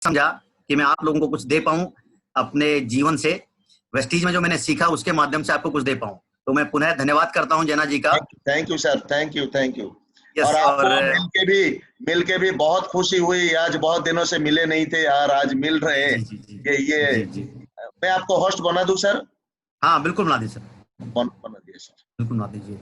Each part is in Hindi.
समझा कि मैं आप लोगों को कुछ दे पाऊं अपने जीवन से, वेस्टीज में जो मैंने सीखा उसके माध्यम से आपको कुछ दे पाऊं। तो मैं पुनः धन्यवाद करता हूं जैना जी का। Thank you sir, thank you. और यस। आपको और मिलके भी बहुत खुशी हुई। आज बहुत दिनों से मिले नहीं थे यार, आज मिल रहे हैं। जी जी जी ये जी जी। मैं आपको होस्ट बना दूं सर? हाँ बिल्कुल बना दीजिए सर, बना दिए सर। बिल्कुल बना दीजिए।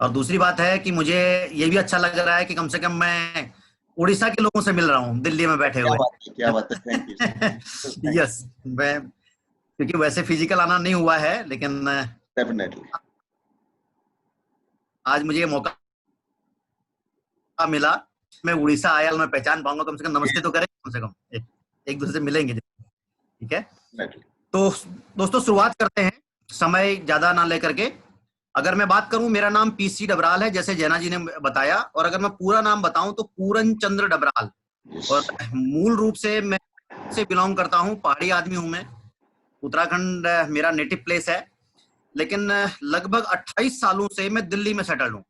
और दूसरी बात है कि मुझे ये भी अच्छा लग रहा है कि कम से कम मैं उड़ीसा के लोगों से मिल रहा हूँ दिल्ली में बैठे हुए। क्या बात है, थैंक यू सर। यस। मैं क्योंकि वैसे फिजिकल आना नहीं हुआ है, लेकिन डेफिनेटली। आज मुझे ये मौका मिला। मैं उड़ीसा आया, मैं पहचान पाऊंगा, कम से कम नमस्ते तो करें, कम से कम एक दूसरे से मिलेंगे। ठीक है, तो दोस्तों शुरुआत करते हैं समय ज्यादा ना लेकर के। अगर मैं बात करूं, मेरा नाम पीसी डबराल है, जैसे जैना जी ने बताया। और अगर मैं पूरा नाम बताऊं तो पूरन चंद्र डबराल। और मूल रूप से मैं से बिलोंग करता हूं, पहाड़ी आदमी हूं मैं। उत्तराखंड मेरा नेटिव प्लेस है, लेकिन लगभग 28 सालों से मैं दिल्ली में सेटल हूं।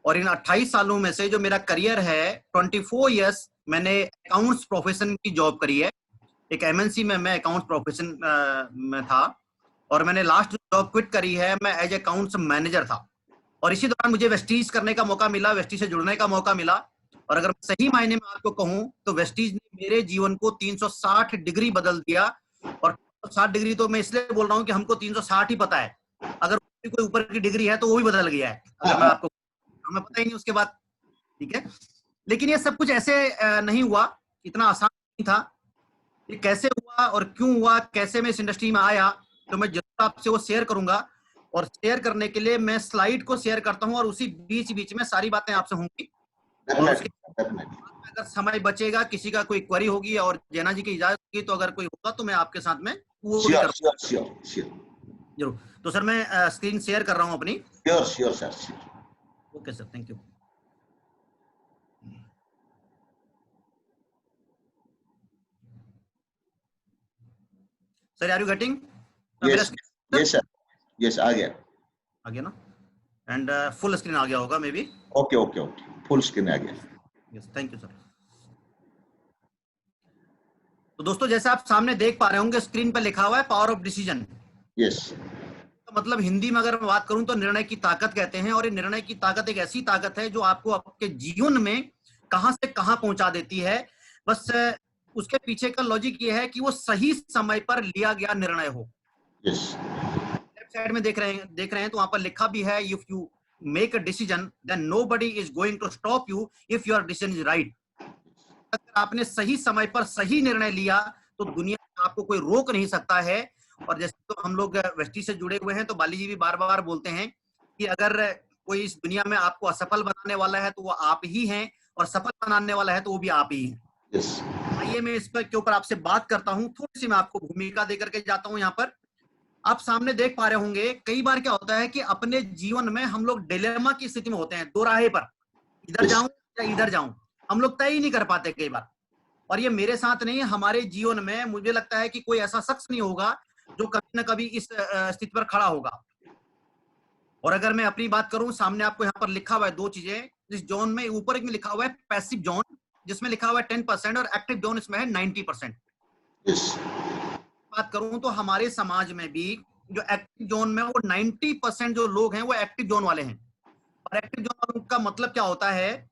और इन 28 सालों में से जो मेरा करियर है, 24 इयर्स मैंने अकाउंट्स प्रोफेशन की जॉब करी है। एक एमएनसी में मैं अकाउंट्स प्रोफेशन में था। और मैंने लास्ट जॉब क्विट करी है, मैं एज अकाउंट्स मैनेजर था। और इसी दौरान मुझे वेस्टीज करने का मौका मिला, वेस्टीज से जुड़ने का मौका मिला। और अगर सही मायने में आपको कहूं तो वेस्टीज ने मेरे जीवन को 360 डिग्री बदल दिया। और 360 डिग्री तो मैं इसलिए बोल रहा हूं कि हमको 360 ही पता है। अगर कोई ऊपर की डिग्री है तो वो भी बदल गया है, अगर मैं आपको, हमें पता ही नहीं उसके बाद। ठीक है, लेकिन ये सब कुछ ऐसे नहीं हुआ, इतना आसान नहीं था। ये कैसे हुआ और क्यों हुआ, कैसे मैं इस इंडस्ट्री में आया, तो मैं जरूर आपसे वो शेयर करूंगा। और शेयर करने के लिए मैं स्लाइड को शेयर करता हूं, और उसी बीच बीच में सारी बातें आपसे होंगी। और उसके अगर समय बचेगा, किसी का कोई क्वेरी होगी और जैना जी की इजाजत होगी, तो अगर कोई होगा तो मैं आपके साथ में वो भी करूंगा जरूर। तो सर मैं स्क्रीन शेयर कर रहा हूं अपनी। Sure sir. Okay sir, thank you. Sir are you getting? Yes आ गया ना? एंड फुल स्क्रीन आ गया होगा maybe. Okay full screen आ गया। Yes, thank you sir. तो दोस्तों जैसे आप सामने देख पा रहे होंगे, स्क्रीन पर लिखा हुआ है पावर ऑफ डिसीजन। यस। मतलब हिंदी में अगर मैं बात करूं तो निर्णय की ताकत कहते हैं। और ये निर्णय की ताकत एक ऐसी ताकत है जो आपको आपके जीवन में कहां से कहां पहुंचा देती है। बस उसके पीछे का लॉजिक ये है कि वो सही समय पर लिया गया निर्णय हो। यस। लेफ्ट साइड में देख रहे हैं तो वहां पर लिखा भी है, if you make a decision then nobody is going to stop you if your decision is right. अगर आपने सही समय पर सही निर्णय लिया तो दुनिया में आपको कोई रोक नहीं सकता है। और जैसे तो हम लोग वेस्टी से जुड़े हुए हैं, तो बाली जी भी बार बार बोलते हैं कि अगर कोई इस दुनिया में आपको असफल बनाने वाला है तो वो आप ही हैं, और सफल बनाने वाला है तो वो भी आप ही हैं। आइए मैं इस पर के ऊपर आपसे बात करता हूं, थोड़ी सी मैं आपको भूमिका देकर के जाता हूं। यहाँ पर आप सामने देख पा रहे होंगे, कई बार क्या होता है कि अपने जीवन में हम लोग डिलेमा की स्थिति में होते हैं, दो राहे पर, इधर जाऊं या इधर जाऊं, हम लोग तय ही नहीं कर पाते कई बार। और ये मेरे साथ नहीं, हमारे जीवन में मुझे लगता है कि कोई ऐसा शख्स नहीं होगा जो कभी ना कभी इस स्थिति पर खड़ा होगा। और अगर मैं अपनी बात करूं, सामने आपको यहाँ पर लिखा हुआ है दो चीजें। इस जोन में ऊपर एक में लिखा हुआ है पैसिव जोन, जिसमें लिखा हुआ है 10%, और एक्टिव जोन इसमें है 90%। बात करूं तो हमारे समाज में भी जो एक्टिव जोन में, वो 90% जो लोग हैं वो एक्टिव जोन वाले हैं। और एक्टिव जोन वालों का मतलब क्या होता है,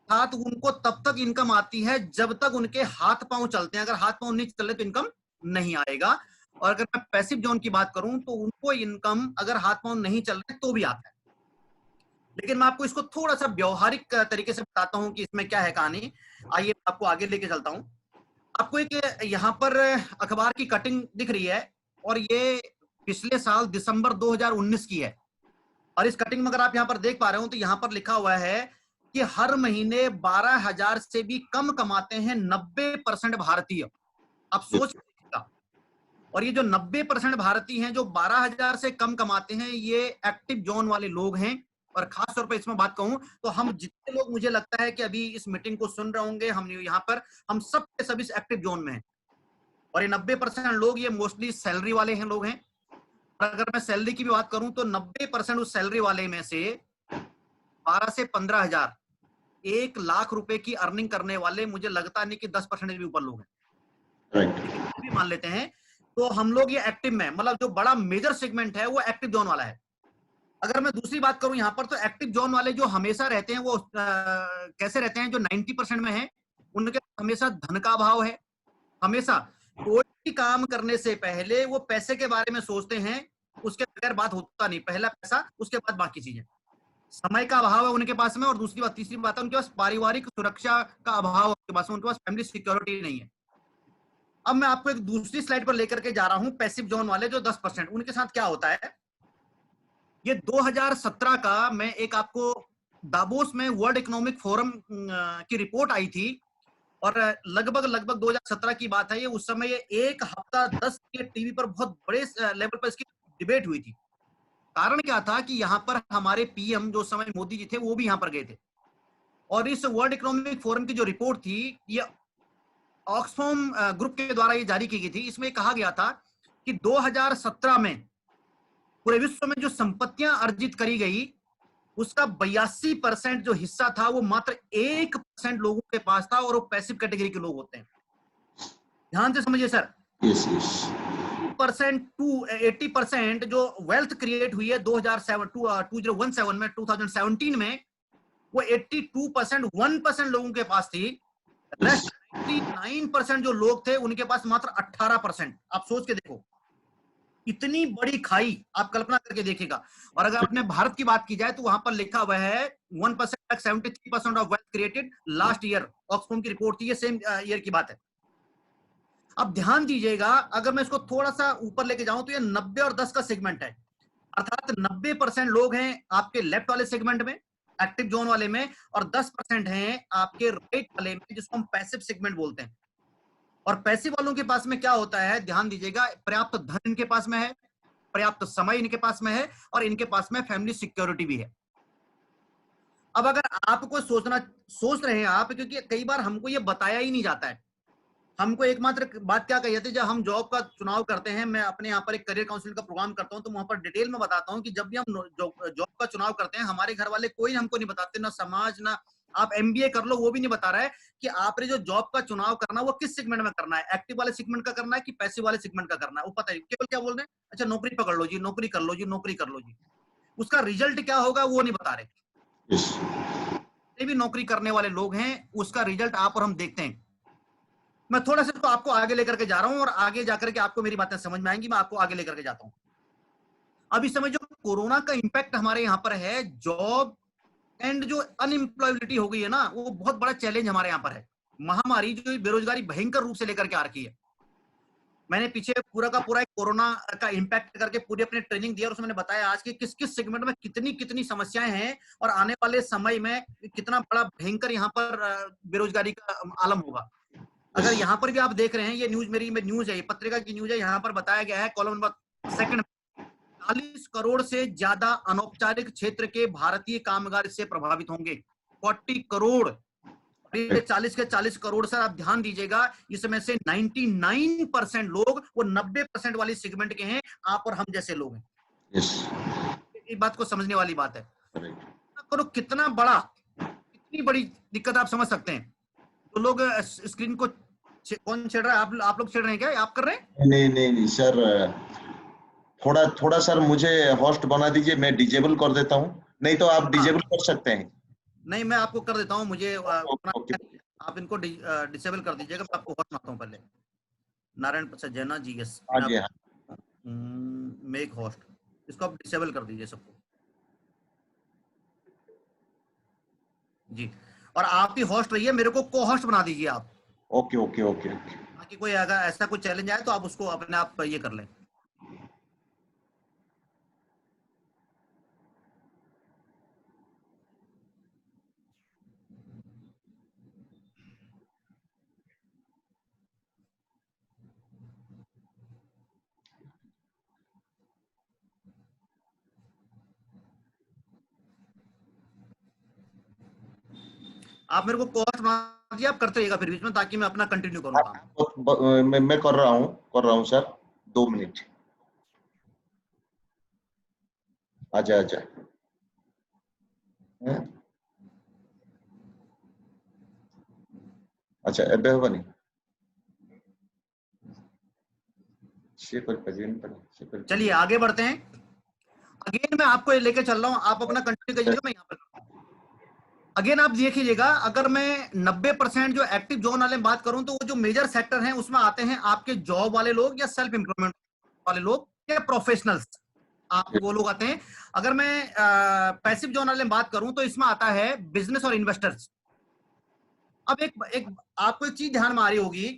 हाथ उनको तब तक इनकम आती है जब तक उनके हाथ पांव चलते हैं। अगर हाथ पांव नहीं चले तो इनकम नहीं आएगा। और अगर मैं पैसिव जोन की बात करूं तो उनको इनकम अगर हाथ पांव नहीं चल रहे तो भी आता है। लेकिन मैं आपको इसको थोड़ा सा व्यवहारिक तरीके से बताता हूं कि इसमें क्या है कहानी। आइए आपको आगे लेके चलता हूं। आपको एक यहाँ पर अखबार की कटिंग दिख रही है, और ये पिछले साल दिसंबर 2019 की है। और इस कटिंग में अगर आप यहाँ पर देख पा रहे हो तो यहाँ पर लिखा हुआ है कि हर महीने 12,000 से भी कम कमाते हैं 90% भारतीय। आप सोच लीजिएगा। और ये जो 90% भारतीय हैं जो 12,000 से कम कमाते हैं, ये एक्टिव जोन वाले लोग हैं। और खास तौर पर इसमें बात कहूं तो हम जितने लोग, मुझे लगता है कि अभी इस मीटिंग को सुन रहे होंगे, हम यहाँ पर हम सब के सब इस एक्टिव जोन में हैं। और ये 90% लोग, ये मोस्टली सैलरी वाले हैं लोग हैं। और अगर मैं सैलरी की भी बात करूं तो 90% उस सैलरी वाले में से 12 से 15,000, 1 लाख रुपए की अर्निंग करने वाले, मुझे लगता नहीं कि 10% भी ऊपर लोग हैं। राइट। भी मान लेते हैं, तो हम लोग ये एक्टिव में, मतलब जो बड़ा मेजर सेगमेंट है वो एक्टिव जोन वाला है। अगर मैं दूसरी बात करूं यहाँ पर, तो एक्टिव जोन वाले जो हमेशा रहते हैं वो कैसे रहते हैं, जो 90% में है, उनके हमेशा धन का अभाव है। हमेशा कोई भी काम करने से पहले वो पैसे के बारे में सोचते हैं, उसके बगैर बात होता नहीं। पहला पैसा, उसके बाद बाकी चीजें। समय का अभाव है उनके पास में, और दूसरी बात, तीसरी बात है उनके पास पारिवारिक सुरक्षा का अभाव है उनके पास में, उनके पास फैमिली सिक्योरिटी नहीं है। अब मैं आपको एक दूसरी स्लाइड पर लेकर के जा रहा हूं, पैसिव जोन वाले जो 10%, उनके साथ क्या होता है। ये 2017 का, मैं एक आपको दावोस में वर्ल्ड इकोनॉमिक फोरम की रिपोर्ट आई थी, और लगभग 2017 की बात है ये। उस समय ये एक हफ्ता 10 के टीवी पर बहुत बड़े लेवल पर इसकी डिबेट हुई थी। कारण क्या था कि यहाँ पर हमारे पीएम जो समय मोदी जी थे, वो भी यहाँ पर गए थे। और इस वर्ल्ड इकोनॉमिक फोरम की जो रिपोर्ट थी, ये ऑक्सफैम ग्रुप के द्वारा ये जारी की गई थी। इसमें कहा गया था कि 2017 में पूरे विश्व में जो संपत्तियां अर्जित करी गई, उसका 82% जो हिस्सा था वो मात्र 1% लोगों के पास था, और वो पैसिव कैटेगरी के लोग होते हैं। ध्यान से समझिए सर। Yes yes. 80% जो वेल्थ क्रिएट हुई है 2017 में, 2017 में, वो 82% 1% लोगों के पास थी। यस। रेस्ट 99% जो लोग थे उनके पास मात्र 18%। आप सोच के देखो, इतनी बड़ी खाई, आप कल्पना करके देखिएगा। और अगर अपने भारत की बात की जाए तो वहां पर लिखा हुआ है 1% 73% of wealth created last year. Oxfam की रिपोर्ट थी, ये सेम ईयर की बात है। अब ध्यान दीजिएगा, अगर मैं इसको थोड़ा सा ऊपर लेके जाऊं तो ये 90 और 10 का सेगमेंट है। अर्थात 90% लोग हैं आपके लेफ्ट वाले सेगमेंट में, एक्टिव जोन वाले में, और 10% हैं आपके राइट वाले में, जिसको हम पैसिव सेगमेंट बोलते हैं। और पैसिव वालों के पास में क्या होता है, ध्यान दीजिएगा, पर्याप्त धन इनके पास में है, पर्याप्त समय इनके पास में है, और इनके पास में फैमिली सिक्योरिटी भी है। अब अगर आपको सोच रहे हैं आप, क्योंकि कई बार हमको ये बताया ही नहीं जाता है। हमको एकमात्र बात क्या कही जाती है, जब हम जॉब का चुनाव करते हैं, मैं अपने यहाँ पर एक करियर काउंसलिंग का प्रोग्राम करता हूँ, तो वहां पर डिटेल में बताता हूँ कि जब भी हम जॉब का चुनाव करते हैं, हमारे घर वाले कोई हमको नहीं बताते, ना समाज, ना आप एमबीए कर लो, वो भी नहीं बता रहा है कि आपने जो जॉब का चुनाव करना है वो किस सेगमेंट में करना है, एक्टिव वाले सेगमेंट का करना है कि पैसिव वाले सेगमेंट का करना है, वो पता है। केवल क्या बोल रहे हैं, अच्छा नौकरी पकड़ लो जी, नौकरी कर लो जी, नौकरी कर लो जी। उसका रिजल्ट क्या होगा वो नहीं बता रहे। यस। भी नौकरी करने वाले लोग हैं, उसका रिजल्ट आप और हम देखते हैं। मैं थोड़ा सा इसको आपको आगे लेकर के जा रहा हूं, और आगे जाकर के आपको मेरी बातें समझ में आएंगी, मैं आपको आगे लेकर के जाता हूं। अब इस समय जो कोरोना का इंपैक्ट हमारे यहाँ पर है, जॉब एंड जो अनएम्प्लॉयबिलिटी हो गई है ना, वो बहुत बड़ा चैलेंज हमारे यहाँ पर है। महामारी जो बेरोजगारी भयंकर रूप से लेकर के आ रखी है। मैंने पीछे पूरा का पूरा एक कोरोना का इंपैक्ट करके पूरी अपनी ट्रेनिंग दी, और उसमें मैंने बताया आज कि किस किस सेगमेंट में कितनी कितनी समस्याएं हैं, और आने वाले समय में कितना बड़ा भयंकर यहाँ पर बेरोजगारी का आलम होगा। अगर यहाँ पर भी आप देख रहे हैं, ये न्यूज मेरी न्यूज है, ये पत्रिका की न्यूज है, यहाँ पर बताया गया है कॉलम नंबर सेकंड, 40 करोड़ से ज्यादा अनौपचारिक क्षेत्र के भारतीय कामगार इससे प्रभावित होंगे। 40 करोड़, ये 40 के 40 करोड़ सर, आप ध्यान दीजिएगा, इसमें से 99% लोग वो 90% वाली सेगमेंट के हैं, आप और हम जैसे लोग हैं। यस। ये बात को समझने वाली बात है। करो कितना बड़ा, कितनी बड़ी दिक्कत आप समझ सकते हैं। तो लोग स्क्रीन को कौन छेड़ रहा है, आप लोग छेड़ रहे हैं क्या, आप कर रहे हैं? नहीं नहीं नहीं सर, थोड़ा थोड़ा सर मुझे होस्ट बना दीजिए, मैं डिजेबल कर देता हूँ, नहीं तो आप हाँ, डिजेबल कर सकते हैं। नहीं मैं आपको कर देता हूँ, मुझे ओके। आप इनको डिसेबल कर दीजिएगा, मैं आपको होस्ट बनाता हूँ पहले। नारायण प्रसाद जैना जी, यस, हाँ मैं जी हाँ। आपको मेक होस्ट, इसको आप डिसेबल कर दीजिए सबको जी। और आप ही होस्ट रहिए, मेरे को को होस्ट बना दीजिए आप, ओके ओके ओके ओके। ताकि कोई अगर ऐसा कोई चैलेंज आए तो आप उसको अपने आप ये कर लें। आप मेरे को को होस्ट बना दीजिए, आप करते रहिएगा फिर बीच में, ताकि मैं अपना कंटिन्यू करूँ काम। मैं कर रहा हूँ सर, 2 मिनट। आजा आजा। हैं? अच्छा एबे होगा नहीं। चलिए आगे बढ़ते हैं। अगेन मैं आपको लेके चल रहा हूं, आप अपना कंटिन्यू कीजिएगा, मैं यहाँ पर अगेन आप देखिएगा। अगर मैं 90% जो एक्टिव जोन वाले बात करूं तो वो जो मेजर सेक्टर हैं उसमें आते हैं आपके जॉब वाले लोग या सेल्फ एम्प्लॉयमेंट वाले लोग या प्रोफेशनल्स, आप वो लोग आते हैं। अगर मैं पैसिव जोन वाले बात करूं तो इसमें आता है बिजनेस और इन्वेस्टर्स। अब एक आपको एक चीज ध्यान में आ रही होगी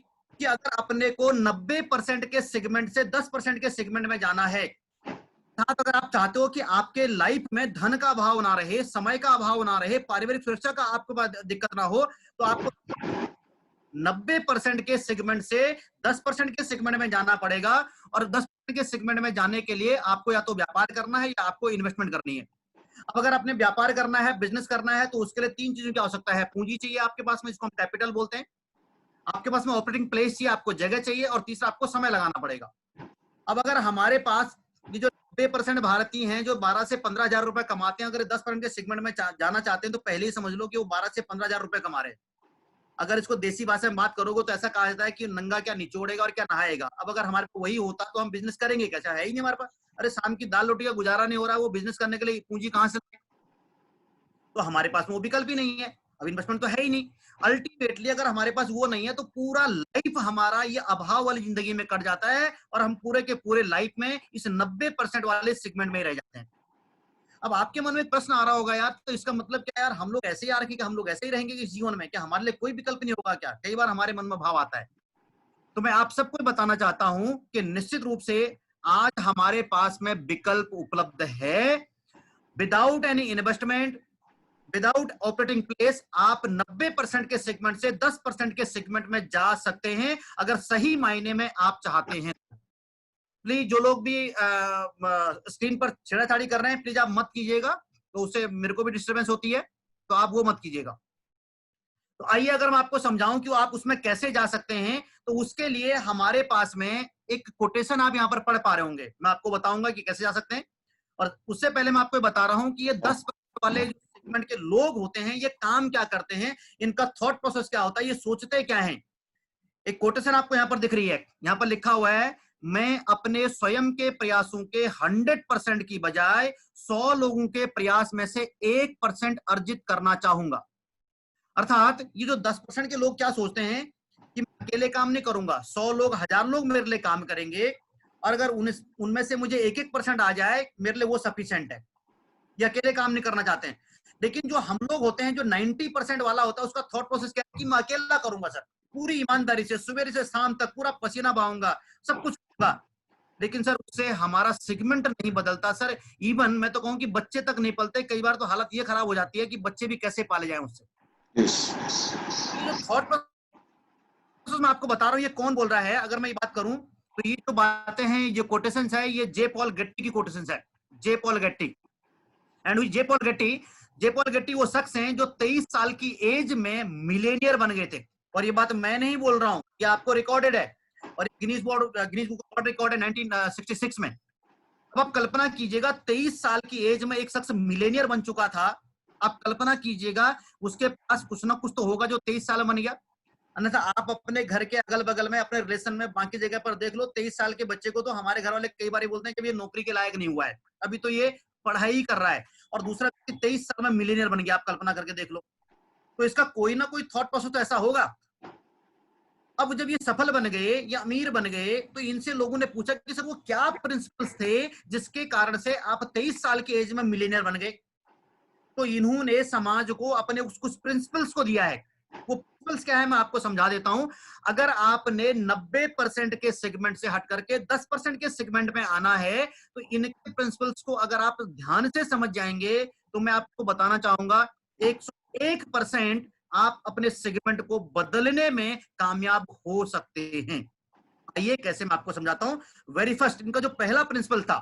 कि अगर अपने को 90% के सेगमेंट से 10% के सेगमेंट में जाना है, अगर आप चाहते हो कि आपके लाइफ में धन का अभाव ना रहे, समय का अभाव ना रहे, पारिवारिक सुरक्षा का आपको दिक्कत ना हो, तो आपको 90% के सेगमेंट से 10% के सेगमेंट में जाना पड़ेगा। और 10% के सेगमेंट में जाने के लिए आपको या तो व्यापार करना है या आपको इन्वेस्टमेंट करनी है। अब अगर आपने व्यापार करना है, बिजनेस करना है, तो उसके लिए 3 चीजों की आवश्यकता है। पूंजी चाहिए आपके पास में, इसको हम कैपिटल बोलते हैं। आपके पास में ऑपरेटिंग प्लेस चाहिए, आपको जगह चाहिए, और तीसरा आपको समय लगाना पड़ेगा। अब अगर हमारे पास ये जो 90% भारतीय हैं जो 12 से 15,000 रुपए कमाते हैं, अगर 10% के सेगमेंट में जाना चाहते हैं तो पहले ही समझ लो कि वो 12 से 15,000 रुपए कमा रहे हैं। अगर इसको देसी भाषा में बात करोगे तो ऐसा कहा जाता है कि नंगा क्या निचोड़ेगा और क्या नहाएगा। अब अगर हमारे को वही होता तो हम बिजनेस करेंगे कैसा, है ही नहीं हमारे पास। अरे शाम की दाल रोटी का गुजारा नहीं हो रहा है, वो बिजनेस करने के लिए पूंजी कहां से, तो हमारे पास में वो विकल्प ही नहीं है। अब इन्वेस्टमेंट तो है ही नहीं। अल्टीमेटली अगर हमारे पास वो नहीं है तो पूरा लाइफ हमारा ये अभाव वाली जिंदगी में कट जाता है और हम पूरे के पूरे लाइफ में इस 90% वाले सेगमेंट में रह जाते हैं। अब आपके मन में एक प्रश्न आ रहा होगा, यार तो इसका मतलब क्या यार, हम लोग ऐसे ही रखेंगे, हम लोग ऐसे ही रहेंगे इस जीवन में, क्या हमारे लिए कोई विकल्प नहीं होगा क्या? कई बार हमारे मन में भाव आता है। तो मैं आप सबको बताना चाहता हूं कि निश्चित रूप से आज हमारे पास में विकल्प उपलब्ध है। Without any investment, without operating place, आप 90% के सेगमेंट से 10% के सेगमेंट में जा सकते हैं अगर सही मायने में आप चाहते हैं। प्लीज जो लोग भी स्क्रीन पर छेड़ाछाड़ी कर रहे हैं, प्लीज आप मत कीजिएगा, तो उससे मेरे को भी डिस्टरबेंस होती है, तो आप वो मत कीजिएगा। तो आइए अगर मैं आपको समझाऊं कि आप उसमें कैसे जा सकते हैं, तो उसके लिए हमारे पास में एक कोटेशन आप यहां पर पढ़ पा रहे होंगे, मैं आपको बताऊंगा कि कैसे जा सकते हैं। और उससे पहले मैं आपको बता रहा हूं कि ये 10% वाले जो सेगमेंट के लोग होते हैं ये काम क्या करते हैं, इनका थॉट प्रोसेस क्या होता है, ये सोचते क्या हैं। एक कोटेशन आपको यहां पर दिख रही है, यहां पर लिखा हुआ है, मैं अपने स्वयं के प्रयासों के 100% की बजाय 100 लोगों के प्रयास में से 1% अर्जित करना चाहूंगा। अर्थात ये जो 10% के लोग क्या सोचते हैं कि मैं अकेले काम नहीं करूंगा, 100 लोग 1000 लोग मेरे लिए काम करेंगे, और अगर उनमें से मुझे 1% आ जाए मेरे लिए वो सफिशिएंट है। ये अकेले काम नहीं करना चाहते हैं। लेकिन जो हम लोग होते हैं, जो 90% वाला होता है, उसका थॉट प्रोसेस क्या है कि मैं अकेला करूंगा सर, पूरी ईमानदारी से सुबह से शाम तक पूरा पसीना बहाऊंगा, सब कुछ होगा। लेकिन सर उससे हमारा सेगमेंट नहीं बदलता सर। इवन मैं तो कहूं कि बच्चे तक नहीं पलते, कई बार तो हालत ये खराब हो जाती है कि बच्चे भी कैसे पाले जाएं उससे। ये जो थॉट प्रोसेस मैं आपको बता रहा हूं, ये कौन बोल रहा है, अगर मैं ये बात करूं तो ये जो बातें हैं, ये कोटेशंस है, ये जे पॉल गेट्टी की कोटेशंस है, जे Paul Getty. And J Paul Getty वो शख्स हैं जो 23 साल की एज में मिलेनियर बन गए थे। और ये बात मैं नहीं बोल रहा हूं, ये आपको रिकॉर्डेड है, और गिनीज बुक ऑफ रिकॉर्ड है 1966 में। अब आप कल्पना कीजिएगा 23 साल की एज में एक शख्स मिलेनियर बन चुका था। आप कल्पना कीजिएगा उसके पास कुछ ना कुछ तो होगा जो 23 साल बन गया। अन्यथा आप अपने घर के अगल बगल में, अपने रिलेशन में, बाकी जगह पर देख लो, 23 साल के बच्चे को तो हमारे घर वाले कई बार बोलते हैं कि ये नौकरी के लायक नहीं हुआ है, अभी तो ये पढ़ाई कर रहा है, और दूसरा 23 साल में मिलीनियर बन गया। आप कल्पना करके देख लो, तो इसका कोई ना कोई थॉट प्रोसेस तो ऐसा होगा। अब जब ये सफल बन गए या अमीर बन गए, तो इनसे लोगों ने पूछा कि सर वो क्या प्रिंसिपल्स थे जिसके कारण से आप 23 साल की एज में मिलीनियर बन गए। तो इन्होंने समाज को अपने कुछ प्रिंसिपल्स को दिया है। वो प्रिंसिपल्स क्या है मैं आपको समझा देता हूं। अगर आपने 90% के सेगमेंट से हट करके 10% के सेगमेंट में आना है, तो इनके प्रिंसिपल्स को अगर आप ध्यान से समझ जाएंगे, तो मैं आपको बताना चाहूंगा 101% आप अपने सेगमेंट को बदलने में कामयाब हो सकते हैं। आइए कैसे मैं आपको समझाता हूं। वेरी फर्स्ट, इनका जो पहला प्रिंसिपल था,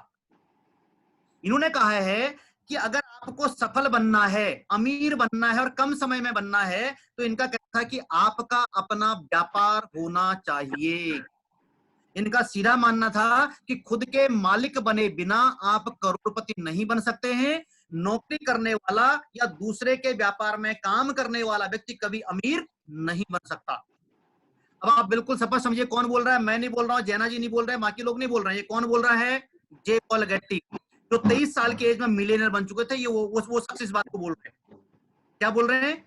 इन्होंने कहा है कि अगर आपको सफल बनना है, अमीर बनना है और कम समय में बनना है, तो इनका कहना था कि आपका अपना व्यापार होना चाहिए। इनका सीधा मानना था कि खुद के मालिक बने बिना आप करोड़पति नहीं बन सकते हैं। नौकरी करने वाला या दूसरे के व्यापार में काम करने वाला व्यक्ति कभी अमीर नहीं बन सकता। अब आप बिल्कुल स्पष्ट समझिए कौन बोल रहा है। मैं नहीं बोल रहा हूँ, जैना जी नहीं बोल रहे हैं, बाकी लोग नहीं बोल रहे हैं। ये कौन बोल रहा है? जे पॉल गेट्टी, जो 23 साल की एज में मिलियनर बन चुके थे। ये वो शख्स इस बात को बोल रहे हैं। क्या बोल रहे हैं?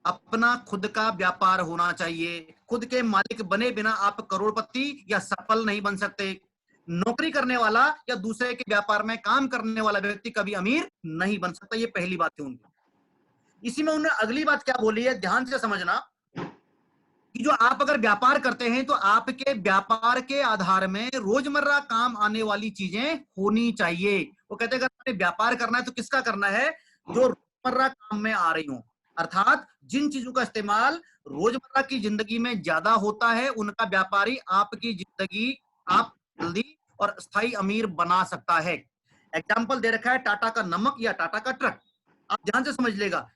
अपना खुद का व्यापार होना चाहिए। खुद के मालिक बने बिना आप करोड़पति या सफल नहीं बन सकते। नौकरी करने वाला या दूसरे के व्यापार में काम करने वाला व्यक्ति कभी अमीर नहीं बन सकता। ये पहली बात थी उनकी। इसी में उन्होंने अगली बात क्या बोली है, ध्यान से समझना, कि जो आप अगर व्यापार करते हैं तो आपके व्यापार के आधार में रोजमर्रा काम आने वाली चीजें होनी चाहिए। वो कहते हैं अगर आपने व्यापार करना है तो किसका करना है? जो रोजमर्रा काम में आ रही हो, अर्थात जिन चीजों का इस्तेमाल रोजमर्रा की जिंदगी में ज्यादा होता है, उनका व्यापारी आपकी जिंदगी आप जल्दी और स्थायी अमीर बना सकता है। एग्जाम्पल दे रखा है टाटा का नमक या टाटा का ट्रक। आप ध्यान से समझ लेगा।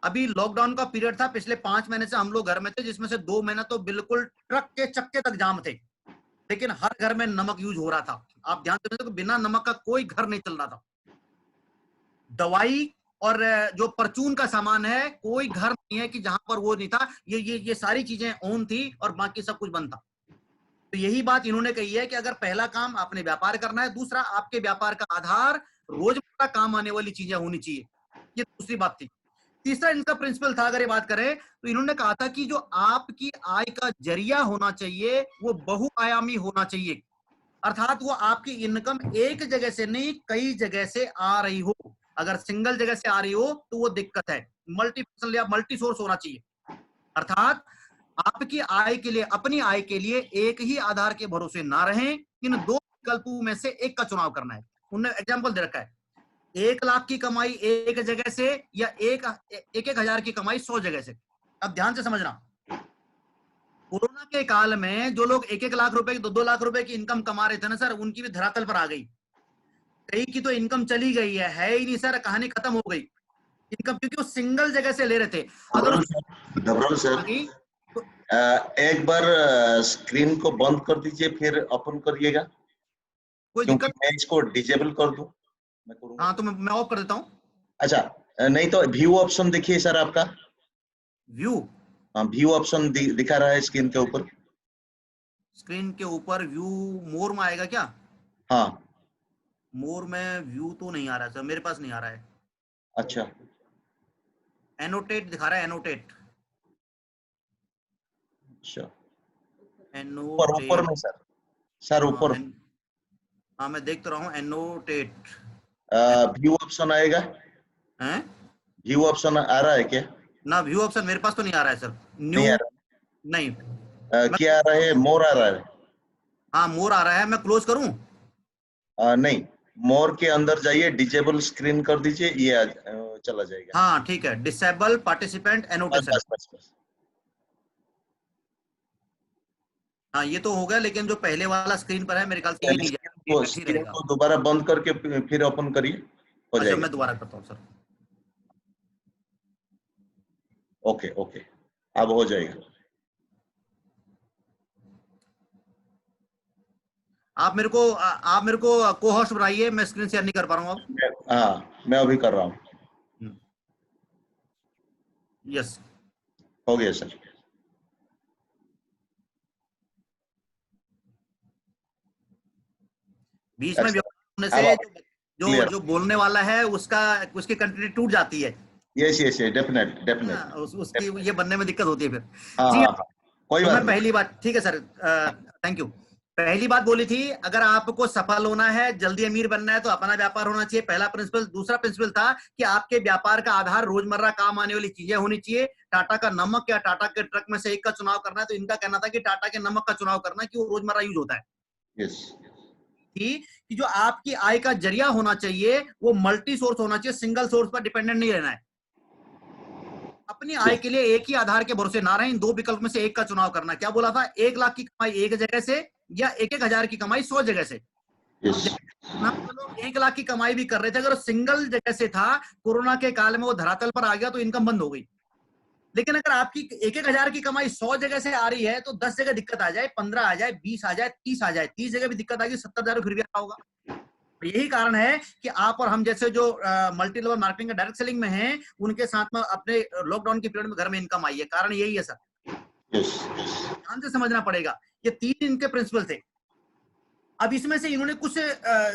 अभी लॉकडाउन का पीरियड था, पिछले 5 महीने से हम लोग घर में थे, जिसमें से 2 महीना तो बिल्कुल ट्रक के चक्के तक जाम थे, लेकिन हर घर में नमक यूज हो रहा था। आप ध्यान से, बिना नमक का कोई घर नहीं चल रहा था। दवाई और जो परचून का सामान है, कोई घर नहीं है कि जहां पर वो नहीं था। ये सारी चीजें ऑन थी और बाकी सब कुछ बंद था। तो यही बात इन्होंने कही है कि अगर पहला काम आपने व्यापार करना है, दूसरा आपके व्यापार का आधार रोजमर्रा काम आने वाली चीजें होनी चाहिए। ये दूसरी बात थी। तीसरा इनका प्रिंसिपल था, अगर ये बात करें तो इन्होंने कहा था कि जो आपकी आय का जरिया होना चाहिए वो बहुआयामी होना चाहिए। अर्थात वो आपकी इनकम एक जगह से नहीं कई जगह से आ रही हो। अगर सिंगल जगह से आ रही हो तो वो दिक्कत है। मल्टीपल या मल्टी सोर्स होना चाहिए। अर्थात आपकी आय के लिए, अपनी आय के लिए एक ही आधार के भरोसे ना रहें, इन दो विकल्पों में से एक का चुनाव करना है। उन्होंने एग्जाम्पल दे रखा है, 1 लाख की कमाई एक जगह से या एक हजार की कमाई 100 जगह से। अब ध्यान से समझना, कोरोना के काल में जो लोग 1-1 लाख रुपए की, 2-2 लाख रुपए की इनकम कमा रहे थे ना सर, उनकी भी धरातल पर आ गई। कई की तो इनकम चली गई है ही नहीं सर, कहानी खत्म हो गई इनकम, क्योंकि वो सिंगल जगह से ले रहे थे। अगर डबरल सर, तो एक बार स्क्रीन को बंद कर दीजिए, फिर ओपन करिएगा, कोई क्योंकि दिक्कत? मैं इसको डिजेबल कर दूं। मैं करूंगा। हाँ, तो मैं ऑफ कर देता हूँ। अच्छा, नहीं तो व्यू ऑप्शन देखिए सर आपका। व्यू, हाँ, व्यू ऑप्शन दिखा रहा है स्क्रीन के ऊपर। स्क्रीन के ऊपर व्यू मोर में आएगा क्या? हाँ। मोर में व्यू तो नहीं आ रहा है सर, मेरे पास नहीं आ रहा है। अच्छा, एनोटेट दिखा रहा है, एनोटेट। अच्छा, ऊपर एनोटेट। में सर, सर हाँ ऊपर हाँ, मैं देख तो रहा हूँ एनोटेट। व्यू ऑप्शन आएगा। हैं? व्यू ऑप्शन आ रहा है क्या? ना, व्यू ऑप्शन मेरे पास तो नहीं आ रहा है सर। नहीं आ न्यू, नहीं। रहा। मैं, क्या आ रहा है? मोर आ रहा है। हाँ मोर आ रहा है, मैं क्लोज करूं? नहीं, मोर के अंदर जाइए, डिजेबल स्क्रीन कर दीजिए, ये चला जाएगा। हाँ ठीक है, डिसेबल पार्टिसिपेंट बस एनोटेशन। बस बस बस। हाँ ये तो हो गया, लेकिन जो पहले वाला स्क्रीन पर है मेरे ख्याल से ये नहीं जाएगा, ये ऐसे ही स्क्रीन रहेगा। को दोबारा बंद करके फिर ओपन करिए, हो अच्छा, जाएगा। मैं दोबारा करता हूँ सर। ओके ओके, अब हो जाएगा। आप मेरे को को होस्ट बनाइए, मैं स्क्रीन शेयर नहीं कर पा रहा हूँ अब। हाँ, मैं अभी कर रहा हूँ। यस। हो गया सर। बीच में होने अब से जो क्लियर। जो बोलने वाला है उसकी कंटिन्यूटी टूट जाती है। यस यस यस, डेफिनेट हाँ, डेफिनेट। उसकी ये बनने में दिक्कत होती है फिर। हाँ जी हाँ हाँ। हाँ, कोई तो बात मैं नहीं। पहली बात, ठीक है सर, थैंक यू। पहली बात बोली थी, अगर आपको सफल होना है, जल्दी अमीर बनना है, तो अपना व्यापार होना चाहिए, पहला प्रिंसिपल। दूसरा प्रिंसिपल था कि आपके व्यापार का आधार रोजमर्रा काम आने वाली चीजें होनी चाहिए। टाटा का नमक या टाटा के ट्रक में से एक का चुनाव करना है, तो इनका कहना था कि टाटा के नमक का चुनाव करना, कि वो रोजमर्रा यूज होता है। यस। कि जो आपकी आय का जरिया होना चाहिए वो मल्टी सोर्स होना चाहिए, सिंगल सोर्स पर डिपेंडेंट नहीं रहना है। अपनी आय के लिए एक ही आधार के भरोसे ना रहे, इन दो विकल्प में से एक का चुनाव करना। क्या बोला था? 1 लाख की कमाई एक जगह से या 1-1 हजार की कमाई 100 जगह से। अब यस। लोग 1 लाख की कमाई भी कर रहे थे, अगर सिंगल जगह से था, कोरोना के काल में वो धरातल पर आ गया तो इनकम बंद हो गई। लेकिन अगर आपकी 1-1 हजार की कमाई 100 जगह से आ रही है, तो 10 जगह दिक्कत आ जाए, 15 आ जाए, 20 आ जाए, 30 आ जाए, 30 जगह भी दिक्कत आ गई, 70 हजार फिर भी आ होगा। यही कारण है कि आप और हम जैसे जो मल्टी लेवल मार्केटिंग का डायरेक्ट सेलिंग में हैं, उनके साथ में अपने लॉकडाउन के पीरियड में घर में इनकम आई है। कारण यही है सर। ध्यान से समझना पड़ेगा। ये 3 इनके प्रिंसिपल थे। अब इसमें से इन्होंने कुछ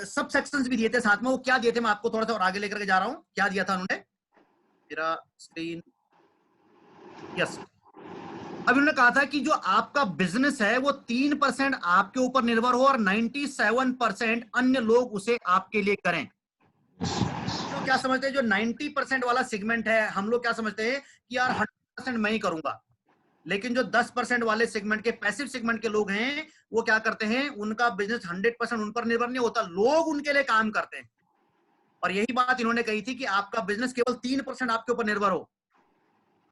सब सेक्शंस भी दिए थे साथ में। वो क्या दिए थे मैं आपको थोड़ा सा और आगे लेकर के जा रहा हूं। क्या दिया था उन्होंने, मेरा स्क्रीन, यस। अब इन्होंने कहा था कि जो आपका बिजनेस है वो 3% आपके ऊपर निर्भर हो और 97% अन्य लोग उसे आपके लिए करें। हम लोग क्या समझते हैं, जो 90% वाला सेगमेंट है, हम लोग क्या समझते हैं कि यार 100% मैं ही करूंगा। लेकिन जो 10% वाले सेगमेंट के, पैसिव सेगमेंट के लोग हैं, वो क्या करते हैं, उनका बिजनेस 100% उन पर निर्भर नहीं होता, लोग उनके लिए काम करते हैं। और यही बात इन्होंने कही थी कि आपका बिजनेस केवल 3% आपके ऊपर निर्भर हो।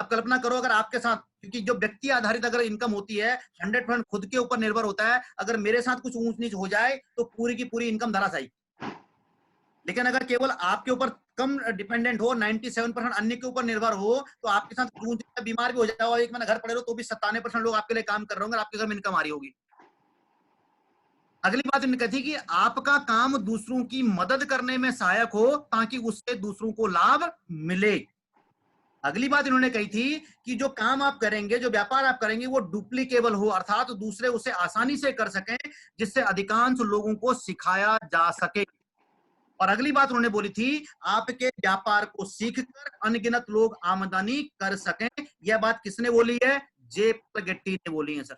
अब कल्पना करो अगर आपके साथ, क्योंकि जो व्यक्ति आधारित अगर इनकम होती है 100% खुद के ऊपर निर्भर होता है, अगर मेरे साथ कुछ ऊंच नीच हो जाए तो पूरी की पूरी इनकम धराशायी। लेकिन अगर केवल आपके ऊपर कम डिपेंडेंट हो, 97% अन्य के ऊपर निर्भर हो, तो आपके साथ ऊंच बीमार भी हो जाए और एक महीना घर पड़े रहो तो भी 97% लोग आपके लिए काम कर रहे होंगे, आपके घर में इनकम आ रही होगी। अगली बात इन्होंने कही थी कि आपका काम दूसरों की मदद करने में सहायक हो ताकि उससे दूसरों को लाभ मिले। अगली बात इन्होंने कही थी कि जो काम आप करेंगे, जो व्यापार आप करेंगे, वो डुप्लीकेबल हो, अर्थात दूसरे उसे आसानी से कर सकें, जिससे अधिकांश लोगों को सिखाया जा सके। और अगली बात उन्होंने बोली थी, आपके व्यापार को सीखकर अनगिनत लोग आमदनी कर सकें। यह बात किसने बोली है? जे गेट्टी ने बोली है सर।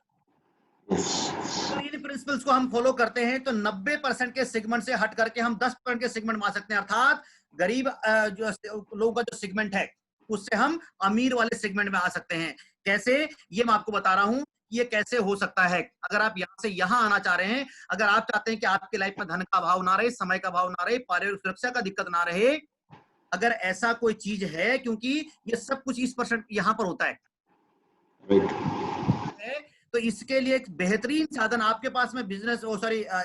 अगर इन प्रिंसिपल्स को हम फॉलो करते हैं तो 90% के सेगमेंट से हट करके हम 10% के सेगमेंट में आ सकते हैं, अर्थात गरीब जो लोगों का जो सेगमेंट है उससे हम अमीर वाले सेगमेंट में आ सकते हैं। कैसे, ये मैं आपको बता रहा हूं ये कैसे हो सकता है। अगर आप यहां से यहां आना चाह रहे हैं, अगर आप चाहते हैं कि आपकी लाइफ में धन का अभाव ना रहे, समय का अभाव ना रहे, पारिवारिक सुरक्षा का दिक्कत ना रहे, अगर ऐसा कोई चीज है, क्योंकि ये सब कुछ इस परसेंट यहां पर होता है, तो इसके लिए एक बेहतरीन साधन, आपके पास में बिजनेस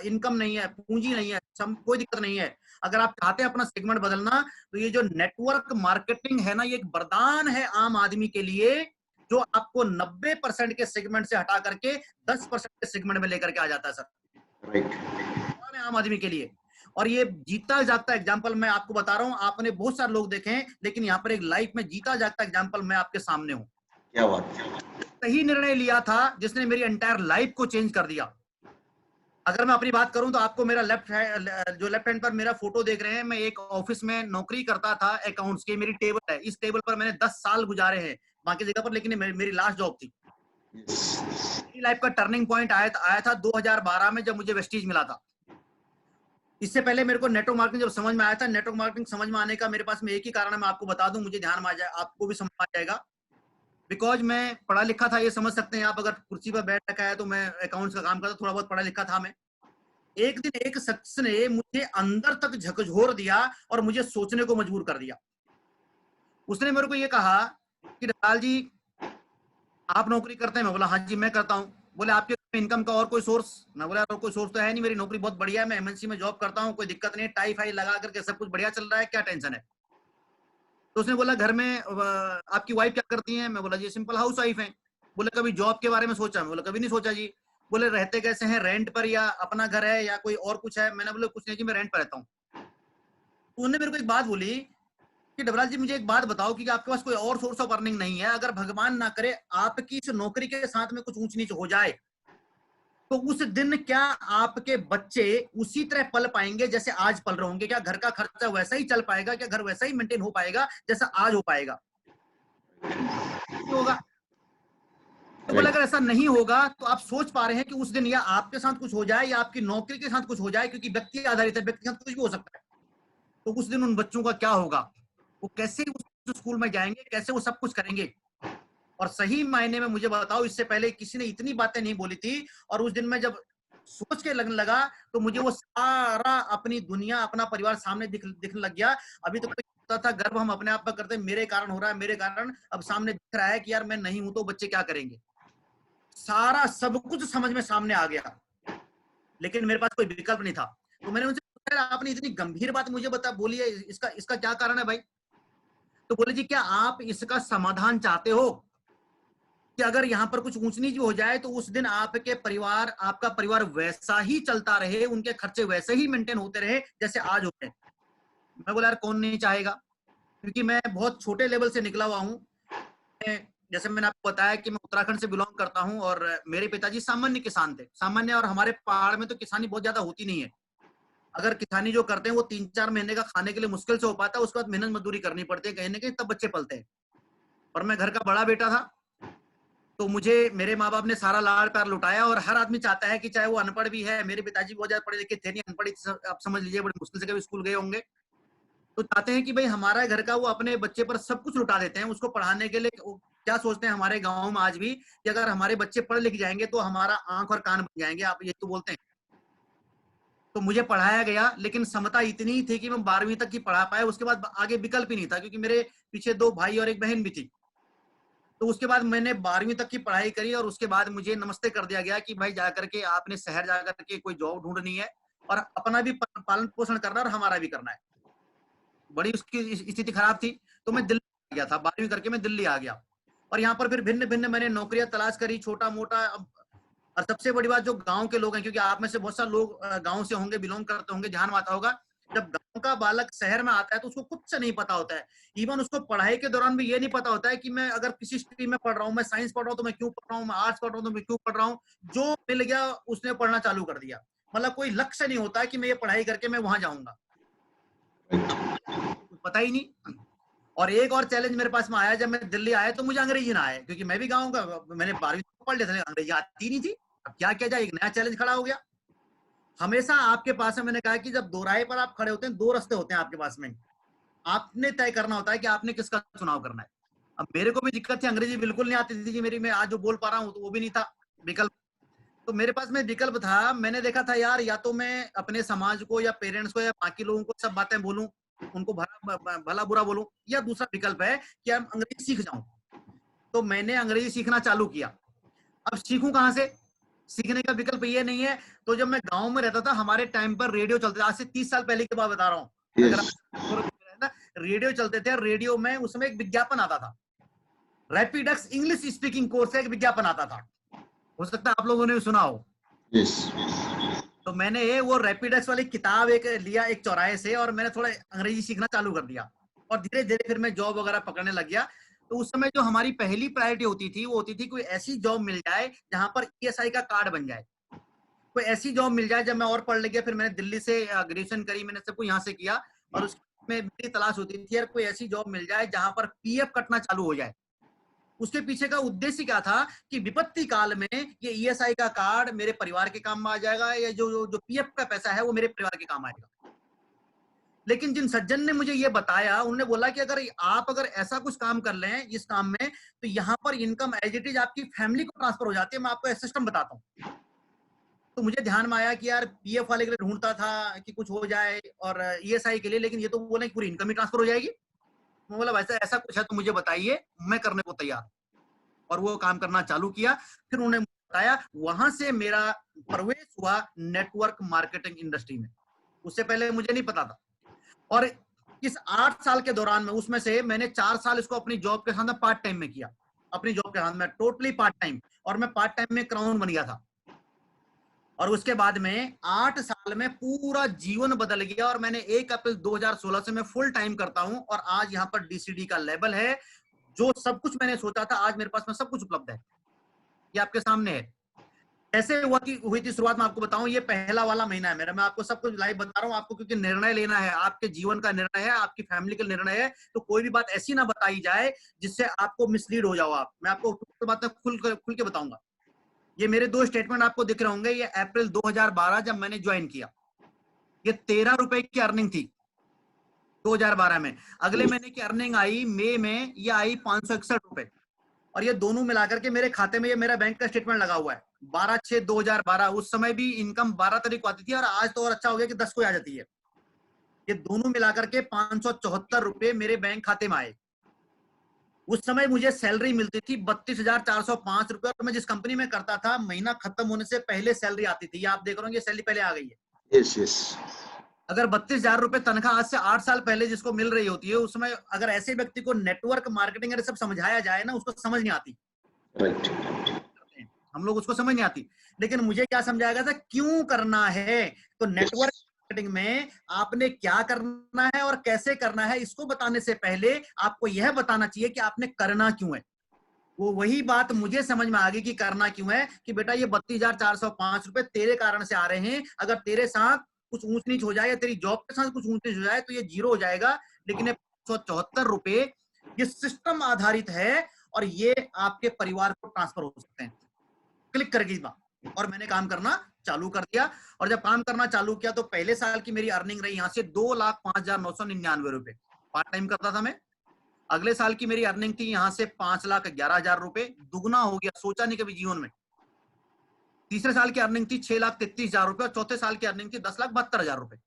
इनकम नहीं है, पूंजी नहीं है, कोई दिक्कत नहीं है, अगर आप चाहते हैं अपना सेगमेंट बदलना, तो ये जो नेटवर्क मार्केटिंग है ना, ये एक वरदान है आम आदमी के लिए, जो आपको 90% के सेगमेंट से हटा करके 10% के सेगमेंट में लेकर के आ जाता है सर। राइट। आम आदमी के लिए। और ये जीता जागता एग्जाम्पल मैं आपको बता रहा हूं, आपने बहुत सारे लोग देखे हैं, लेकिन यहाँ पर एक लाइफ में जीता जागता एग्जाम्पल मैं आपके सामने हूँ। क्या बात, सही निर्णय लिया था जिसने मेरी एंटायर लाइफ को चेंज कर दिया। अगर मैं अपनी बात करूं तो आपको मेरा लेफ्ट हैंड पर मेरा फोटो देख रहे हैं, मैं एक ऑफिस में नौकरी करता था अकाउंट्स की, मेरी टेबल है, इस टेबल पर मैंने 10 साल गुजारे हैं बाकी जगह पर, लेकिन मेरी लास्ट जॉब थी। मेरी लाइफ का टर्निंग पॉइंट आया था 2012 में, जब मुझे वेस्टीज मिला था। इससे पहले मेरे को नेटवर्क मार्केटिंग जब समझ में आया था, नेटवर्क मार्केटिंग समझ में आने का मेरे पास में एक ही कारण है, मैं आपको बता दूं, मुझे ध्यान में आ जाए, आपको भी समझ आ जाएगा, बिकॉज मैं पढ़ा लिखा था, ये समझ सकते हैं आप, अगर कुर्सी पर बैठ रखा है तो मैं अकाउंट्स का काम करता, थोड़ा बहुत पढ़ा लिखा था मैं। एक दिन एक शख्स ने मुझे अंदर तक झकझोर दिया और मुझे सोचने को मजबूर कर दिया। उसने मेरे को ये कहा कि दलाल जी आप नौकरी करते हैं? मैं बोला हाँ जी मैं करता हूँ। बोले आपके इनकम का और कोई सोर्स? मैं बोला और कोई सोर्स तो है नहीं, मेरी नौकरी बहुत बढ़िया है, मैं एमएनसी में जॉब करता हूँ, कोई दिक्कत नहीं, टाई फाई लगा करके सब कुछ बढ़िया चल रहा है, क्या टेंशन है? तो उसने बोला घर में आपकी वाइफ क्या करती है? मैं बोला जी सिंपल हाउस वाइफ है। बोले कभी जॉब के बारे में सोचा? मैं बोला कभी नहीं सोचा जी। बोले रहते कैसे हैं, रेंट पर या अपना घर है या कोई और कुछ है? मैंने बोला कुछ नहीं जी मैं रेंट पर रहता हूँ। तो उन्होंने मेरे को एक बात बोली कि डबराज जी मुझे एक बात बताओ कि आपके पास कोई और सोर्स ऑफ अर्निंग नहीं है, अगर भगवान ना करे आपकी इस नौकरी के साथ में कुछ ऊंच नीच हो जाए, तो उस दिन क्या आपके बच्चे उसी तरह पल पाएंगे जैसे आज पल रहे होंगे? क्या घर का खर्चा वैसा ही चल पाएगा? क्या घर वैसा ही मेंटेन हो पाएगा जैसा आज हो पाएगा? होगा। तो बोला अगर ऐसा नहीं होगा तो आप सोच पा रहे हैं कि उस दिन या आपके साथ कुछ हो जाए या आपकी नौकरी के साथ कुछ हो जाए, क्योंकि व्यक्ति आधारित है, व्यक्ति के साथ कुछ भी हो सकता है, तो उस दिन उन बच्चों का क्या होगा? वो कैसे उस स्कूल में जाएंगे, कैसे वो सब कुछ करेंगे? और सही मायने में मुझे बताओ, इससे पहले किसी ने इतनी बातें नहीं बोली थी, और उस दिन मैं जब सोच के लगने लगा तो मुझे वो सारा अपनी दुनिया, अपना परिवार सामने दिखने लग गया। अभी तो होता था गर्व हम अपने आप पर करते, मेरे कारण हो रहा है, मेरे कारण, अब सामने दिख रहा है कि यार मैं नहीं हूं तो बच्चे क्या करेंगे। सारा सब कुछ समझ में सामने आ गया, लेकिन मेरे पास कोई विकल्प नहीं था। तो मैंने उनसे पूछा आपने इतनी गंभीर बात मुझे बोली है, इसका क्या कारण है भाई? तो बोले जी क्या आप इसका समाधान चाहते हो कि अगर यहाँ पर कुछ ऊंच नीच हो जाए तो उस दिन आपका परिवार वैसा ही चलता रहे, उनके खर्चे वैसे ही मेंटेन होते रहे जैसे आज होते हैं? मैं बोला यार कौन नहीं चाहेगा, क्योंकि मैं बहुत छोटे लेवल से निकला हुआ हूँ, जैसे मैंने आपको बताया कि मैं उत्तराखंड से बिलोंग करता हूं और मेरे पिताजी सामान्य किसान थे, सामान्य, और हमारे पहाड़ में तो किसानी बहुत ज्यादा होती नहीं है। अगर किसानी जो करते हैं वो 3-4 महीने का खाने के लिए मुश्किल से हो पाता है, उसके बाद मेहनत मजदूरी करनी पड़ती है कहीं ना कहीं, तब बच्चे पलते हैं। और मैं घर का बड़ा बेटा था, तो मुझे मेरे माँ बाप ने सारा लाड़ प्यार लुटाया। और हर आदमी चाहता है कि चाहे वो अनपढ़ भी है, मेरे पिताजी बहुत ज्यादा पढ़े लिखे थे नहीं, अनपढ़ आप समझ लीजिए, बड़ी मुश्किल से कभी स्कूल गए होंगे, तो चाहते हैं कि भाई हमारा घर का वो अपने बच्चे पर सब कुछ लुटा देते हैं उसको पढ़ाने के लिए। क्या सोचते हैं हमारे गांव में आज भी कि अगर हमारे बच्चे पढ़ लिख जाएंगे तो हमारा आंख और कान बन जाएंगे, आप ये तो बोलते हैं। तो मुझे पढ़ाया गया, लेकिन समता इतनी ही थी कि मैं 12वीं तक की पढ़ा पाया, उसके बाद आगे विकल्प ही नहीं था, क्योंकि मेरे पीछे 2 भाई और एक बहन भी थी। तो उसके बाद मैंने 12वीं तक की पढ़ाई करी और उसके बाद मुझे नमस्ते कर दिया गया कि भाई जाकर के आपने शहर जाकर के कोई जॉब ढूंढनी है और अपना भी पालन पोषण करना है और हमारा भी करना है। बड़ी उसकी स्थिति खराब थी, तो मैं दिल्ली आ गया था, 12वीं करके मैं दिल्ली आ गया। और यहाँ पर फिर भिन्न भिन्न मैंने नौकरियां तलाश करी, छोटा मोटा। और सबसे बड़ी बात, जो गांव के लोग हैं, क्योंकि आप में से बहुत सारे लोग गांव से होंगे, बिलोंग करते होंगे, ध्यान आता होगा, जब गांव का बालक शहर में आता है तो उसको कुछ से नहीं पता होता है। इवन उसको पढ़ाई के दौरान भी ये नहीं पता होता है कि मैं अगर किसी स्ट्रीम में पढ़ रहा हूँ, मैं साइंस पढ़ रहा हूँ तो मैं क्यों पढ़ रहा हूँ, मैं आर्ट्स पढ़ रहा हूँ तो मैं क्यों पढ़ रहा हूँ। जो मिल गया उसने पढ़ना चालू कर दिया, मतलब कोई लक्ष्य नहीं होता है कि मैं ये पढ़ाई करके मैं वहां जाऊंगा, कुछ पता ही नहीं। और एक और चैलेंज मेरे पास में आया, जब मैं दिल्ली आया तो मुझे अंग्रेजी ना आए, क्योंकि मैं भी गाँव का, मैंने 12वीं पढ़ लिया था, अंग्रेजी आती नहीं थी। अब क्या किया जाए, एक नया चैलेंज खड़ा हो गया। हमेशा आपके पास में, मैंने कहा कि जब दो राह पर आप खड़े होते हैं, 2 रास्ते होते हैं आपके पास में, आपने तय करना होता है कि आपने किसका चुनाव करना है। अब मेरे को भी दिक्कत थी, अंग्रेजी बिल्कुल नहीं आती थी जी मेरी, मैं आज जो बोल पा रहा हूँ तो वो भी नहीं था विकल्प। तो मेरे पास में विकल्प था, मैंने देखा था यार, या तो मैं अपने समाज को या पेरेंट्स को या बाकी लोगों को सब बातें बोलूं, उनको भला बुरा बोलूं, या दूसरा विकल्प है कि हम अंग्रेजी सीख जाऊं। तो मैंने अंग्रेजी सीखना चालू किया। अब सीखूं कहां से, सीखने का विकल्प ये नहीं है। तो जब मैं गांव में रहता था, हमारे टाइम पर रेडियो चलते थे, आज से 30 साल पहले की बात बता रहा हूँ। अगर Yes. आप रेडियो चलते थे, रेडियो में उसमें एक विज्ञापन आता था, रैपिडेक्स इंग्लिश स्पीकिंग कोर्स का एक विज्ञापन आता था, हो सकता है आप लोगों ने भी सुना हो। Yes. तो मैंने वो रैपिडेक्स वाली किताब एक लिया एक चौराहे से, और मैंने थोड़ा अंग्रेजी सीखना चालू कर दिया, और धीरे धीरे फिर मैं जॉब वगैरह पकड़ने लग गया। तो उस समय जो हमारी पहली प्रायोरिटी होती थी, वो होती थी कोई ऐसी जॉब मिल जाए जहां पर ईएसआई का कार्ड बन जाए, कोई ऐसी जॉब मिल जाए। जब मैं और पढ़ गया, फिर मैंने दिल्ली से ग्रेजुएशन करी, मैंने सब कुछ यहाँ से किया, और उसमें मेरी तलाश होती थी यार कोई ऐसी जॉब मिल जाए जहां पर पीएफ कटना चालू हो जाए। उसके पीछे का उद्देश्य क्या था कि विपत्ति काल में ये ईएसआई का कार्ड मेरे परिवार के काम में आ जाएगा, या जो पीएफ का पैसा है वो मेरे परिवार के काम आएगा। लेकिन जिन सज्जन ने मुझे ये बताया, उन्होंने बोला कि अगर ऐसा कुछ काम कर लें इस काम में, तो यहाँ पर इनकम एज इट इज आपकी फैमिली को ट्रांसफर हो जाती है। मैं आपको सिस्टम बताता हूँ। तो मुझे ध्यान में आया कि यार पीएफ वाले के लिए ढूंढता था कि कुछ हो जाए, और ईएसआई के लिए, लेकिन ये तो बोले कि पूरी इनकम ही ट्रांसफर हो जाएगी। मैं बोला वैसा ऐसा कुछ है तो मुझे बताइए, मैं करने को तैयार। और वो काम करना चालू किया। फिर उन्होंने बताया, वहां से मेरा प्रवेश हुआ नेटवर्क मार्केटिंग इंडस्ट्री में। उससे पहले मुझे नहीं पता था। और इस 8 साल के दौरान में, उसमें से मैंने 4 साल इसको अपनी जॉब के साथ में पार्ट टाइम में किया, अपनी जॉब के साथ में टोटली पार्ट टाइम। और मैं पार्ट टाइम में क्राउन बन गया था। और उसके बाद में 8 साल में पूरा जीवन बदल गया, और मैंने 1 अप्रैल 2016 से मैं फुल टाइम करता हूं, और आज यहाँ पर डीसीडी का लेवल है। जो सब कुछ मैंने सोचा था, आज मेरे पास में सब कुछ उपलब्ध है, ये आपके सामने है। कैसे हुई थी शुरुआत में आपको बताऊं, ये पहला वाला महीना है मेरा, मैं आपको सब कुछ लाइव बता रहा हूं आपको, क्योंकि निर्णय लेना है, आपके जीवन का निर्णय है, आपकी फैमिली का निर्णय है। तो कोई भी बात ऐसी ना बताई जाए जिससे आपको मिसलीड हो जाओ आप। मैं आपको बात खुल के बताऊंगा। ये मेरे 2 स्टेटमेंट आपको दिख रहे होंगे। ये अप्रैल 2012 जब मैंने ज्वाइन किया, ये 13 रुपए की अर्निंग थी 2012 में। अगले महीने की अर्निंग आई मई में, ये आई 561 रुपए। और ये दोनों मिलाकर के मेरे खाते में, ये मेरा बैंक का स्टेटमेंट लगा हुआ है, 12/6/2012। उस समय भी इनकम 12 तारीख को आती थी, और आज तो और अच्छा हो गया कि 10 को आ जाती है। ये दोनों मिलाकर के 574 रुपए मेरे बैंक खाते में आए। उस समय मुझे सैलरी मिलती थी 32,405 रुपए, और मैं जिस कंपनी में करता था, महीना खत्म होने से पहले सैलरी आती थी। ये आप देख रहे हो, ये सैलरी पहले आ गई है। Yes. Yes. अगर 32,000 रुपए तनख्वाह आज से 8 साल पहले जिसको मिल रही होती है, उस समय अगर ऐसे व्यक्ति को नेटवर्क मार्केटिंग सब समझाया जाए ना, उसको समझ नहीं आती। Right. हम लोग उसको समझ नहीं आती। लेकिन मुझे क्या समझाया गया था, क्यों करना है। तो नेटवर्क मार्केटिंग में आपने क्या करना है और कैसे करना है, इसको बताने से पहले आपको यह बताना चाहिए कि आपने करना क्यों है। वो वही बात मुझे समझ में आ गई कि करना क्यों है, कि बेटा ये 32,405 रुपए तेरे कारण से आ रहे हैं। अगर तेरे साथ कुछ ऊंच नीच हो जाए या तेरी जॉब के साथ कुछ ऊंच नीच हो जाए तो ये जीरो हो जाएगा, लेकिन ये 574 रुपए ये सिस्टम आधारित है और ये आपके परिवार को ट्रांसफर हो सकते हैं। क्लिक करके इस बात, और मैंने काम करना चालू कर दिया। और जब काम करना चालू किया तो पहले साल की मेरी अर्निंग रही यहाँ से 2,05,999 रुपए, पार्ट टाइम करता था मैं। अगले साल की मेरी अर्निंग थी यहाँ से 5,11,000 रुपए, दुगना हो गया, सोचा नहीं कभी जीवन में। तीसरे साल की अर्निंग थी 6,33,000 रुपए और चौथे साल की अर्निंग थी 10,72,000 रुपए।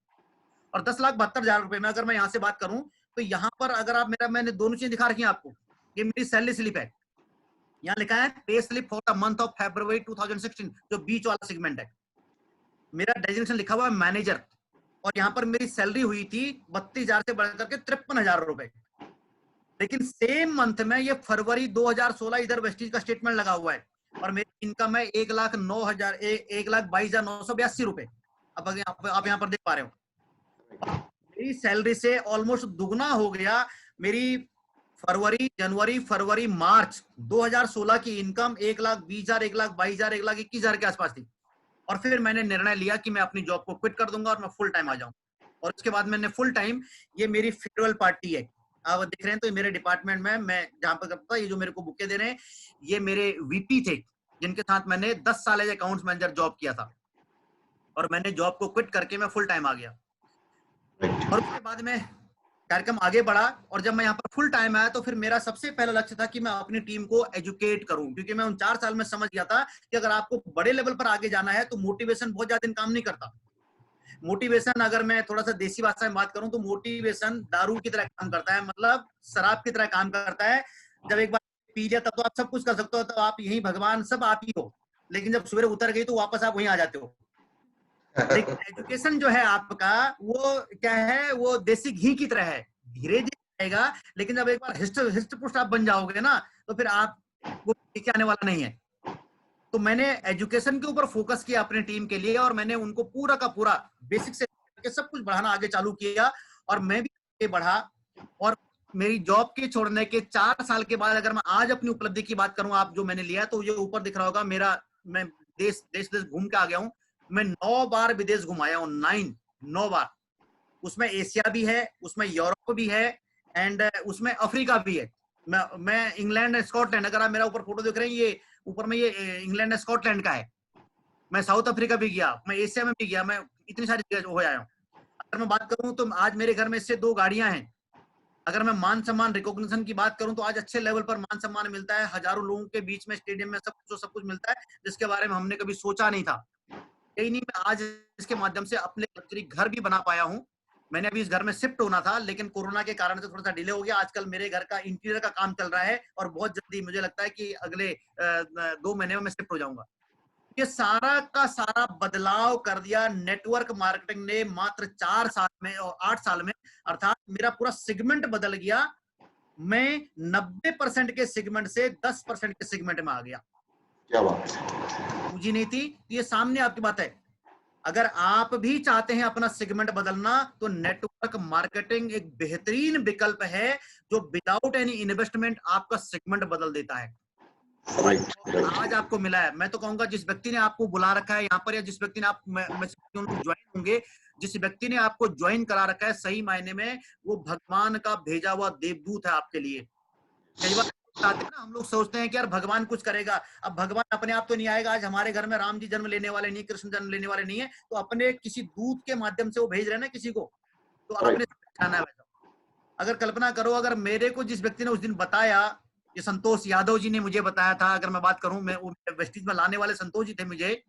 और 10,72,000 रुपए में अगर मैं यहाँ से बात करूं तो यहाँ पर अगर आप मैंने दोनों चीजें दिखा रखी हैं आपको। ये मेरी सैलरी स्लिप है, यहाँ लिखा है pay slip for the month of February 2016, जो बीच वाला सेगमेंट है। मेरा डेजिग्नेशन लिखा हुआ है मैनेजर, और यहाँ पर मेरी सैलरी हुई थी 32,000 से बढ़कर के 53,000 रुपए। लेकिन सेम मंथ में ये फरवरी 2016 इधर वेस्टीज का स्टेटमेंट लगा हुआ है और मेरी इनकम है 1,22,982 रुपए। अब आप यहाँ पर देख पा रहे हो, मेरी सैलरी से ऑलमोस्ट दुगना हो गया। मेरी फरवरी, जनवरी, फरवरी, मार्च 2016 की इनकम 1,20,000, 1,22,000, 1,21,000 के आसपास थी। और फिर मैंने निर्णय लिया कि मैं अपनी जॉब को क्विट कर दूंगा और मैं फुल टाइम आ जाऊं। और उसके बाद मैंने फुल टाइम, ये मेरी फेयरवेल पार्टी है, आप देख रहे हैं, तो ये मेरे डिपार्टमेंट में मैं जहां पर करता था, ये जो मेरे को बुके दे रहे हैं ये मेरे वीपी थे, जिनके साथ मैंने 10 साल एज अकाउंट्स मैनेजर जॉब किया था। और मैंने जॉब को क्विट करके मैं फुल टाइम आ गया। और उसके बाद में कार्यक्रम आगे बढ़ा, और जब मैं यहाँ पर फुल टाइम आया तो फिर मेरा सबसे पहला लक्ष्य था कि मैं अपनी टीम को एजुकेट करूं, क्योंकि मैं उन 4 साल में समझ गया था कि अगर आपको बड़े लेवल पर आगे जाना है तो मोटिवेशन बहुत ज्यादा दिन काम नहीं करता। मोटिवेशन, अगर मैं थोड़ा सा देसी भाषा में बात करूं तो मोटिवेशन दारू की तरह काम करता है, मतलब शराब की तरह काम करता है। जब एक बार पी लिया तब तो आप सब कुछ कर सकते हो, तो आप यही भगवान सब आप ही हो, लेकिन जब सवेरे उतर गई तो वापस आप वहीं आ जाते हो। लेकिन एजुकेशन जो है आपका, वो क्या है, वो देसी घी की तरह है, धीरे धीरे आएगा, लेकिन जब एक बार हिस्ट पुष्ट आप बन जाओगे ना तो फिर आप वो नीचे आने वाला नहीं है। तो मैंने एजुकेशन के ऊपर फोकस किया अपनी टीम के लिए, और मैंने उनको पूरा का पूरा बेसिक से सब कुछ बढ़ाना आगे चालू किया, और मैं भी आगे बढ़ा। और मेरी जॉब के छोड़ने के 4 साल के बाद अगर मैं आज अपनी उपलब्धि की बात करूं, आप जो मैंने लिया तो ये ऊपर दिख रहा होगा मेरा, मैं देश घूम के आ गया हूं। मैं 9 बार विदेश घुमाया हूं, 9 बार। उसमें एशिया भी है, उसमें यूरोप भी है, एंड उसमें अफ्रीका भी है। मैं इंग्लैंड, स्कॉटलैंड, अगर आप मेरा ऊपर फोटो देख रहे हैं, ये ऊपर में ये इंग्लैंड स्कॉटलैंड का है। मैं साउथ अफ्रीका भी गया, मैं एशिया में भी गया, मैं इतनी सारी जगह हो आया हूँ। अगर मैं बात करूं तो आज मेरे घर में इससे 2 गाड़ियां हैं। अगर मैं मान सम्मान रिकॉग्निशन की बात करूं तो आज अच्छे लेवल पर मान सम्मान मिलता है, हजारों लोगों के बीच में स्टेडियम में सब कुछ मिलता है, जिसके बारे में हमने कभी सोचा नहीं था। यही नहीं, मैं आज इसके माध्यम से अपने लग्जरी घर भी बना पाया हूँ। मैंने अभी इस घर में शिफ्ट होना था, लेकिन कोरोना के कारण से थोड़ा सा डिले हो गया। आजकल मेरे घर का इंटीरियर का काम चल रहा है और बहुत जल्दी मुझे लगता है कि अगले 2 महीने में मैं शिफ्ट हो जाऊंगा। ये सारा का सारा बदलाव कर दिया नेटवर्क मार्केटिंग ने मात्र 4 साल में और 8 साल में, अर्थात मेरा पूरा सेगमेंट बदल गया। मैं 90% के सेगमेंट से 10% के सेगमेंट में आ गया। क्या बात, पूंजी नहीं थी, ये सामने आपकी बात है। अगर आप भी चाहते हैं अपना सेगमेंट बदलना तो नेटवर्क मार्केटिंग एक बेहतरीन विकल्प है, जो विदाउट एनी इन्वेस्टमेंट आपका सेगमेंट बदल देता है। आज आपको मिला है। मैं तो कहूंगा जिस व्यक्ति ने आपको बुला रखा है यहाँ पर, या जिस व्यक्ति ने आप ज्वाइन होंगे, जिस व्यक्ति ने आपको ज्वाइन करा रखा है, सही मायने में वो भगवान का भेजा हुआ देवदूत है आपके लिए। कई बार आते हैं ना, हम लोग सोचते हैं कि यार भगवान कुछ करेगा। अब भगवान अपने आप तो नहीं आएगा। आज हमारे घर में राम जी जन्म लेने वाले नहीं, कृष्ण जन्म लेने वाले नहीं है, तो अपने किसी दूत के माध्यम से वो भेज रहे हैं ना किसी को, तो आपने जाना है वैसा। अगर कल्पना करो, अगर मेरे को जिस व्यक्ति ने उस दिन बताया, ये संतोष यादव जी ने मुझे बताया था, अगर मैं बात करूं, मैं वेस्टीज में लाने वाले संतोष जी थे मुझे,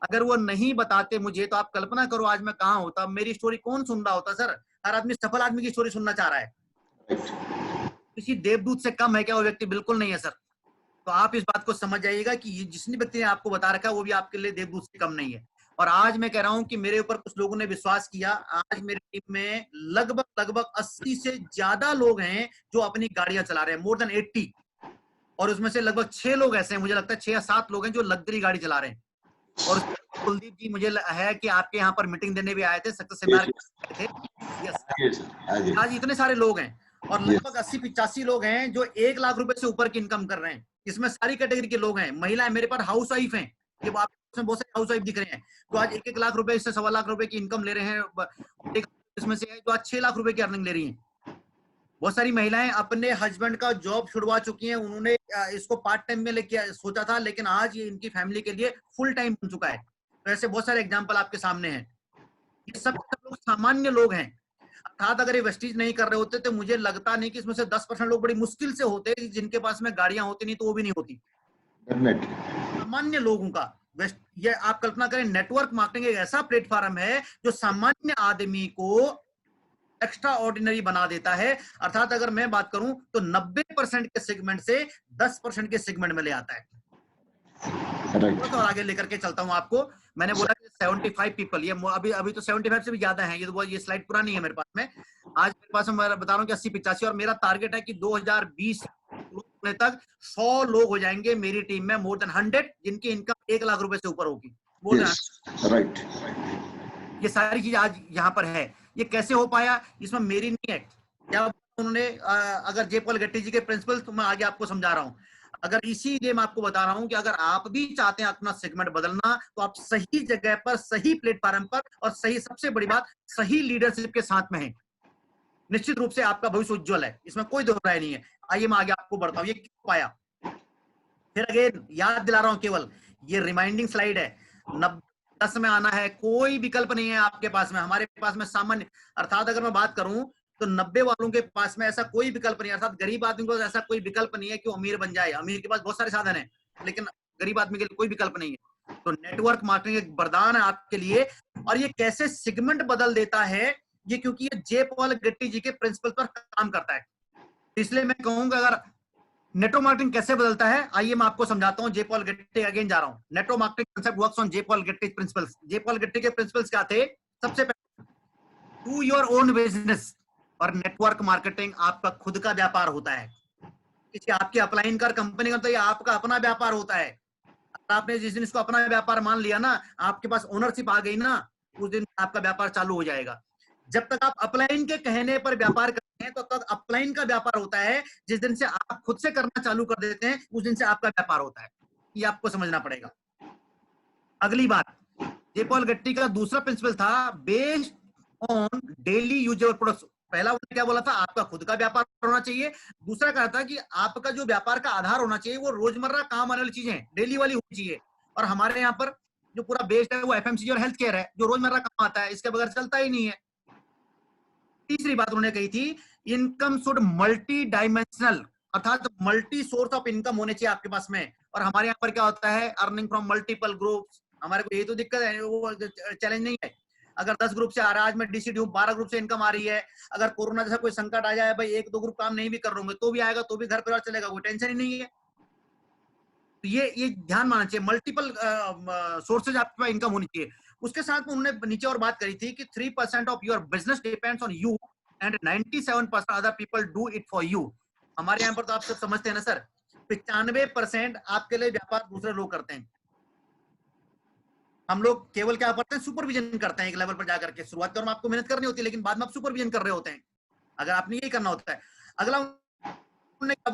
अगर वो नहीं बताते मुझे तो आप कल्पना करो आज मैं कहाँ होता। मेरी स्टोरी कौन सुन रहा होता सर? हर आदमी सफल आदमी की स्टोरी सुनना चाह रहा है। किसी देवदूत से कम है क्या वो व्यक्ति? बिल्कुल नहीं है सर। तो आप इस बात को समझ जाइएगा कि जिसने व्यक्ति ने आपको बता रखा है वो भी आपके लिए देवदूत से कम नहीं है। और आज मैं कह रहा हूं कि मेरे ऊपर कुछ लोगों ने विश्वास किया। आज मेरी टीम में लगभग 80 से ज्यादा लोग हैं जो अपनी गाड़ियां चला रहे हैं, मोर देन 80। और उसमें से लगभग 6 लोग ऐसे हैं, मुझे लगता है 6 या 7 लोग हैं जो लग्जरी गाड़ी चला रहे हैं। और कुलदीप जी मुझे है कि आपके यहाँ पर मीटिंग देने भी आए थे, सक्सेस सेमिनार थे। आज इतने सारे लोग हैं। और लगभग 80-85 लोग हैं जो 1 लाख रुपए से ऊपर की इनकम कर रहे हैं। इसमें सारी कैटेगरी के लोग हैं, महिलाएं, मेरे पास हाउस वाइफ हैं, ये आप बहुत सारे हाउस वाइफ दिख रहे हैं तो आज 1-1 लाख रुपए से 1.25 लाख रुपए की इनकम ले रहे हैं। एक इसमें से है जो आज 6 लाख रुपए की अर्निंग ले रही हैं। बहुत सारी महिलाएं अपने हस्बैंड का जॉब छुड़वा चुकी हैं, उन्होंने इसको पार्ट टाइम में लेके सोचा था, लेकिन आज ये इनकी फैमिली के लिए फुल टाइम बन चुका है। तो ऐसे बहुत सारे एग्जांपल आपके सामने हैं। ये सब लोग सामान्य लोग हैं, अर्थात अगर ये वेस्टीज नहीं कर रहे होते तो मुझे लगता नहीं कि इसमें से 10% लोग बड़ी मुश्किल से होते जिनके पास में गाड़ियां होती, नहीं तो वो भी नहीं होती। सामान्य लोगों का ये आप कल्पना करें, नेटवर्क मार्केटिंग एक ऐसा प्लेटफॉर्म है जो सामान्य आदमी को एक्स्ट्रा ऑर्डिनरी बना देता है। अर्थात अगर मैं बात करूं तो 90% के सेगमेंट से 10% के सेगमेंट में ले आता है। तो आगे लेकर के चलता हूं आपको। मैंने बोला 75 पीपल, ये अभी तो 75 से भी ज्यादा है, ये स्लाइड पुरानी है मेरे पास में। आज मेरे पास मैं बता रहा हूं कि 80-85, और मेरा टारगेट है कि 2020 तक 100 लोग हो जाएंगे मेरी टीम में, मोर देन 100, जिनकी इनकम 1 लाख रुपए से ऊपर होगी। राइट। ये सारी चीज आज यहाँ पर है। ये कैसे हो पाया, इसमें मेरी नहीं है, क्या उन्होंने अगर जे पॉल गेट्टी जी के प्रिंसिपल, तो मैं आगे आपको समझा रहा हूं। अगर इसीलिए मैं आपको बता रहा हूं कि अगर आप भी चाहते हैं अपना सेगमेंट बदलना, तो आप सही जगह पर, सही प्लेटफॉर्म पर, और सही, सबसे बड़ी बात, सही लीडरशिप के साथ में है। निश्चित रूप से आपका भविष्य उज्जवल है, इसमें कोई दो राय नहीं है। आइए मैं आगे आपको बढ़ता हूं, ये क्यों पाया। फिर अगेन याद दिला रहा हूं, केवल ये रिमाइंडिंग स्लाइड है। 10 में आना है, कोई विकल्प नहीं है आपके पास में। हमारे पास में सामान्य, अर्थात अगर मैं बात करूं तो 90 वालों के पास में ऐसा कोई विकल्प नहीं है। अर्थात गरीब आदमी को ऐसा कोई विकल्प नहीं है कि वो अमीर बन जाए। अमीर के पास बहुत सारे साधन है, लेकिन गरीब आदमी के लिए कोई विकल्प नहीं है। तो नेटवर्क मार्केटिंग एक वरदान है आपके लिए। और ये कैसे सेगमेंट बदल देता है, ये क्योंकि ये जे पॉल गेट्टी जी के प्रिंसिपल पर काम करता है। इसलिए मैं कहूंगा अगर नेटवर्क मार्केटिंग कैसे बदलता है, आइए मैं आपको समझाता हूं। जे पॉल गेट्टी, अगेन जा रहा हूं। Network marketing concept works on J Paul Getty principles. J Paul Getty के प्रिंसिपल्स क्या थे? सबसे पहले, डू योर ओन बिजनेस। और नेटवर्क मार्केटिंग आपका खुद का व्यापार होता है, किसी आपकी अपलाइन कर कंपनी का, तो ये आपका अपना व्यापार होता है। आपने जिस दिन इसको अपना व्यापार मान लिया ना, आपके पास ओनरशिप आ गई ना, उस दिन आपका व्यापार चालू हो जाएगा। जब तक आप अपलाइन के कहने पर व्यापार करते हैं, तो तक अपलाइन का व्यापार होता है। जिस दिन से आप खुद से करना चालू कर देते हैं, उस दिन से आपका व्यापार होता है। ये आपको समझना पड़ेगा। अगली बात, जे पॉल गेट्टी का दूसरा प्रिंसिपल था, based on daily usable products. पहला उन्होंने क्या बोला था, आपका खुद का व्यापार होना चाहिए। दूसरा कहा था कि आपका जो व्यापार का आधार होना चाहिए, वो रोजमर्रा काम आने वाली चीजें, डेली वाली होनी चाहिए। और हमारे यहाँ पर जो पूरा बेस्ड है वो एफएमसीजी और हेल्थ केयर है, जो रोजमर्रा काम आता है, इसके बगैर चलता ही नहीं है। तीसरी बात उन्होंने कही थी, इनकम शुड मल्टी डायमेंशनल, अर्थात मल्टी सोर्स ऑफ इनकम होने चाहिए आपके पास में। और हमारे यहाँ पर क्या होता है, अर्निंग फ्रॉम मल्टीपल ग्रुप्स। हमारे को ये तो दिक्कत है, वो चैलेंज नहीं है। अगर 10 ग्रुप से आ रहा है, आज मैं डीसीडी हूं, 12 ग्रुप से इनकम आ रही है। अगर कोरोना जैसा कोई संकट आ जाए, भाई 1-2 ग्रुप काम नहीं भी कर रहे होंगे तो भी आएगा, तो भी घर परिवार चलेगा, कोई टेंशन ही नहीं है। तो ये ध्यान मानना चाहिए, मल्टीपल सोर्सेज आपके पास इनकम होनी चाहिए। उसके साथ में उन्होंने नीचे और बात करी थी कि 3% of your business depends on you and 97% other people do it for you. हमारे यहाँ पर तो आप सब समझते हैं ना सर, 95% आपके लिए व्यापार दूसरे लोग करते हैं। हम लोग केवल क्या करते हैं, सुपरविजन करते हैं एक लेवल पर जाकर के। शुरुआत में आपको मेहनत करनी होती है, लेकिन बाद में आप सुपरविजन कर रहे होते हैं, अगर आपने यही करना होता है। अगला उन्होंने क्या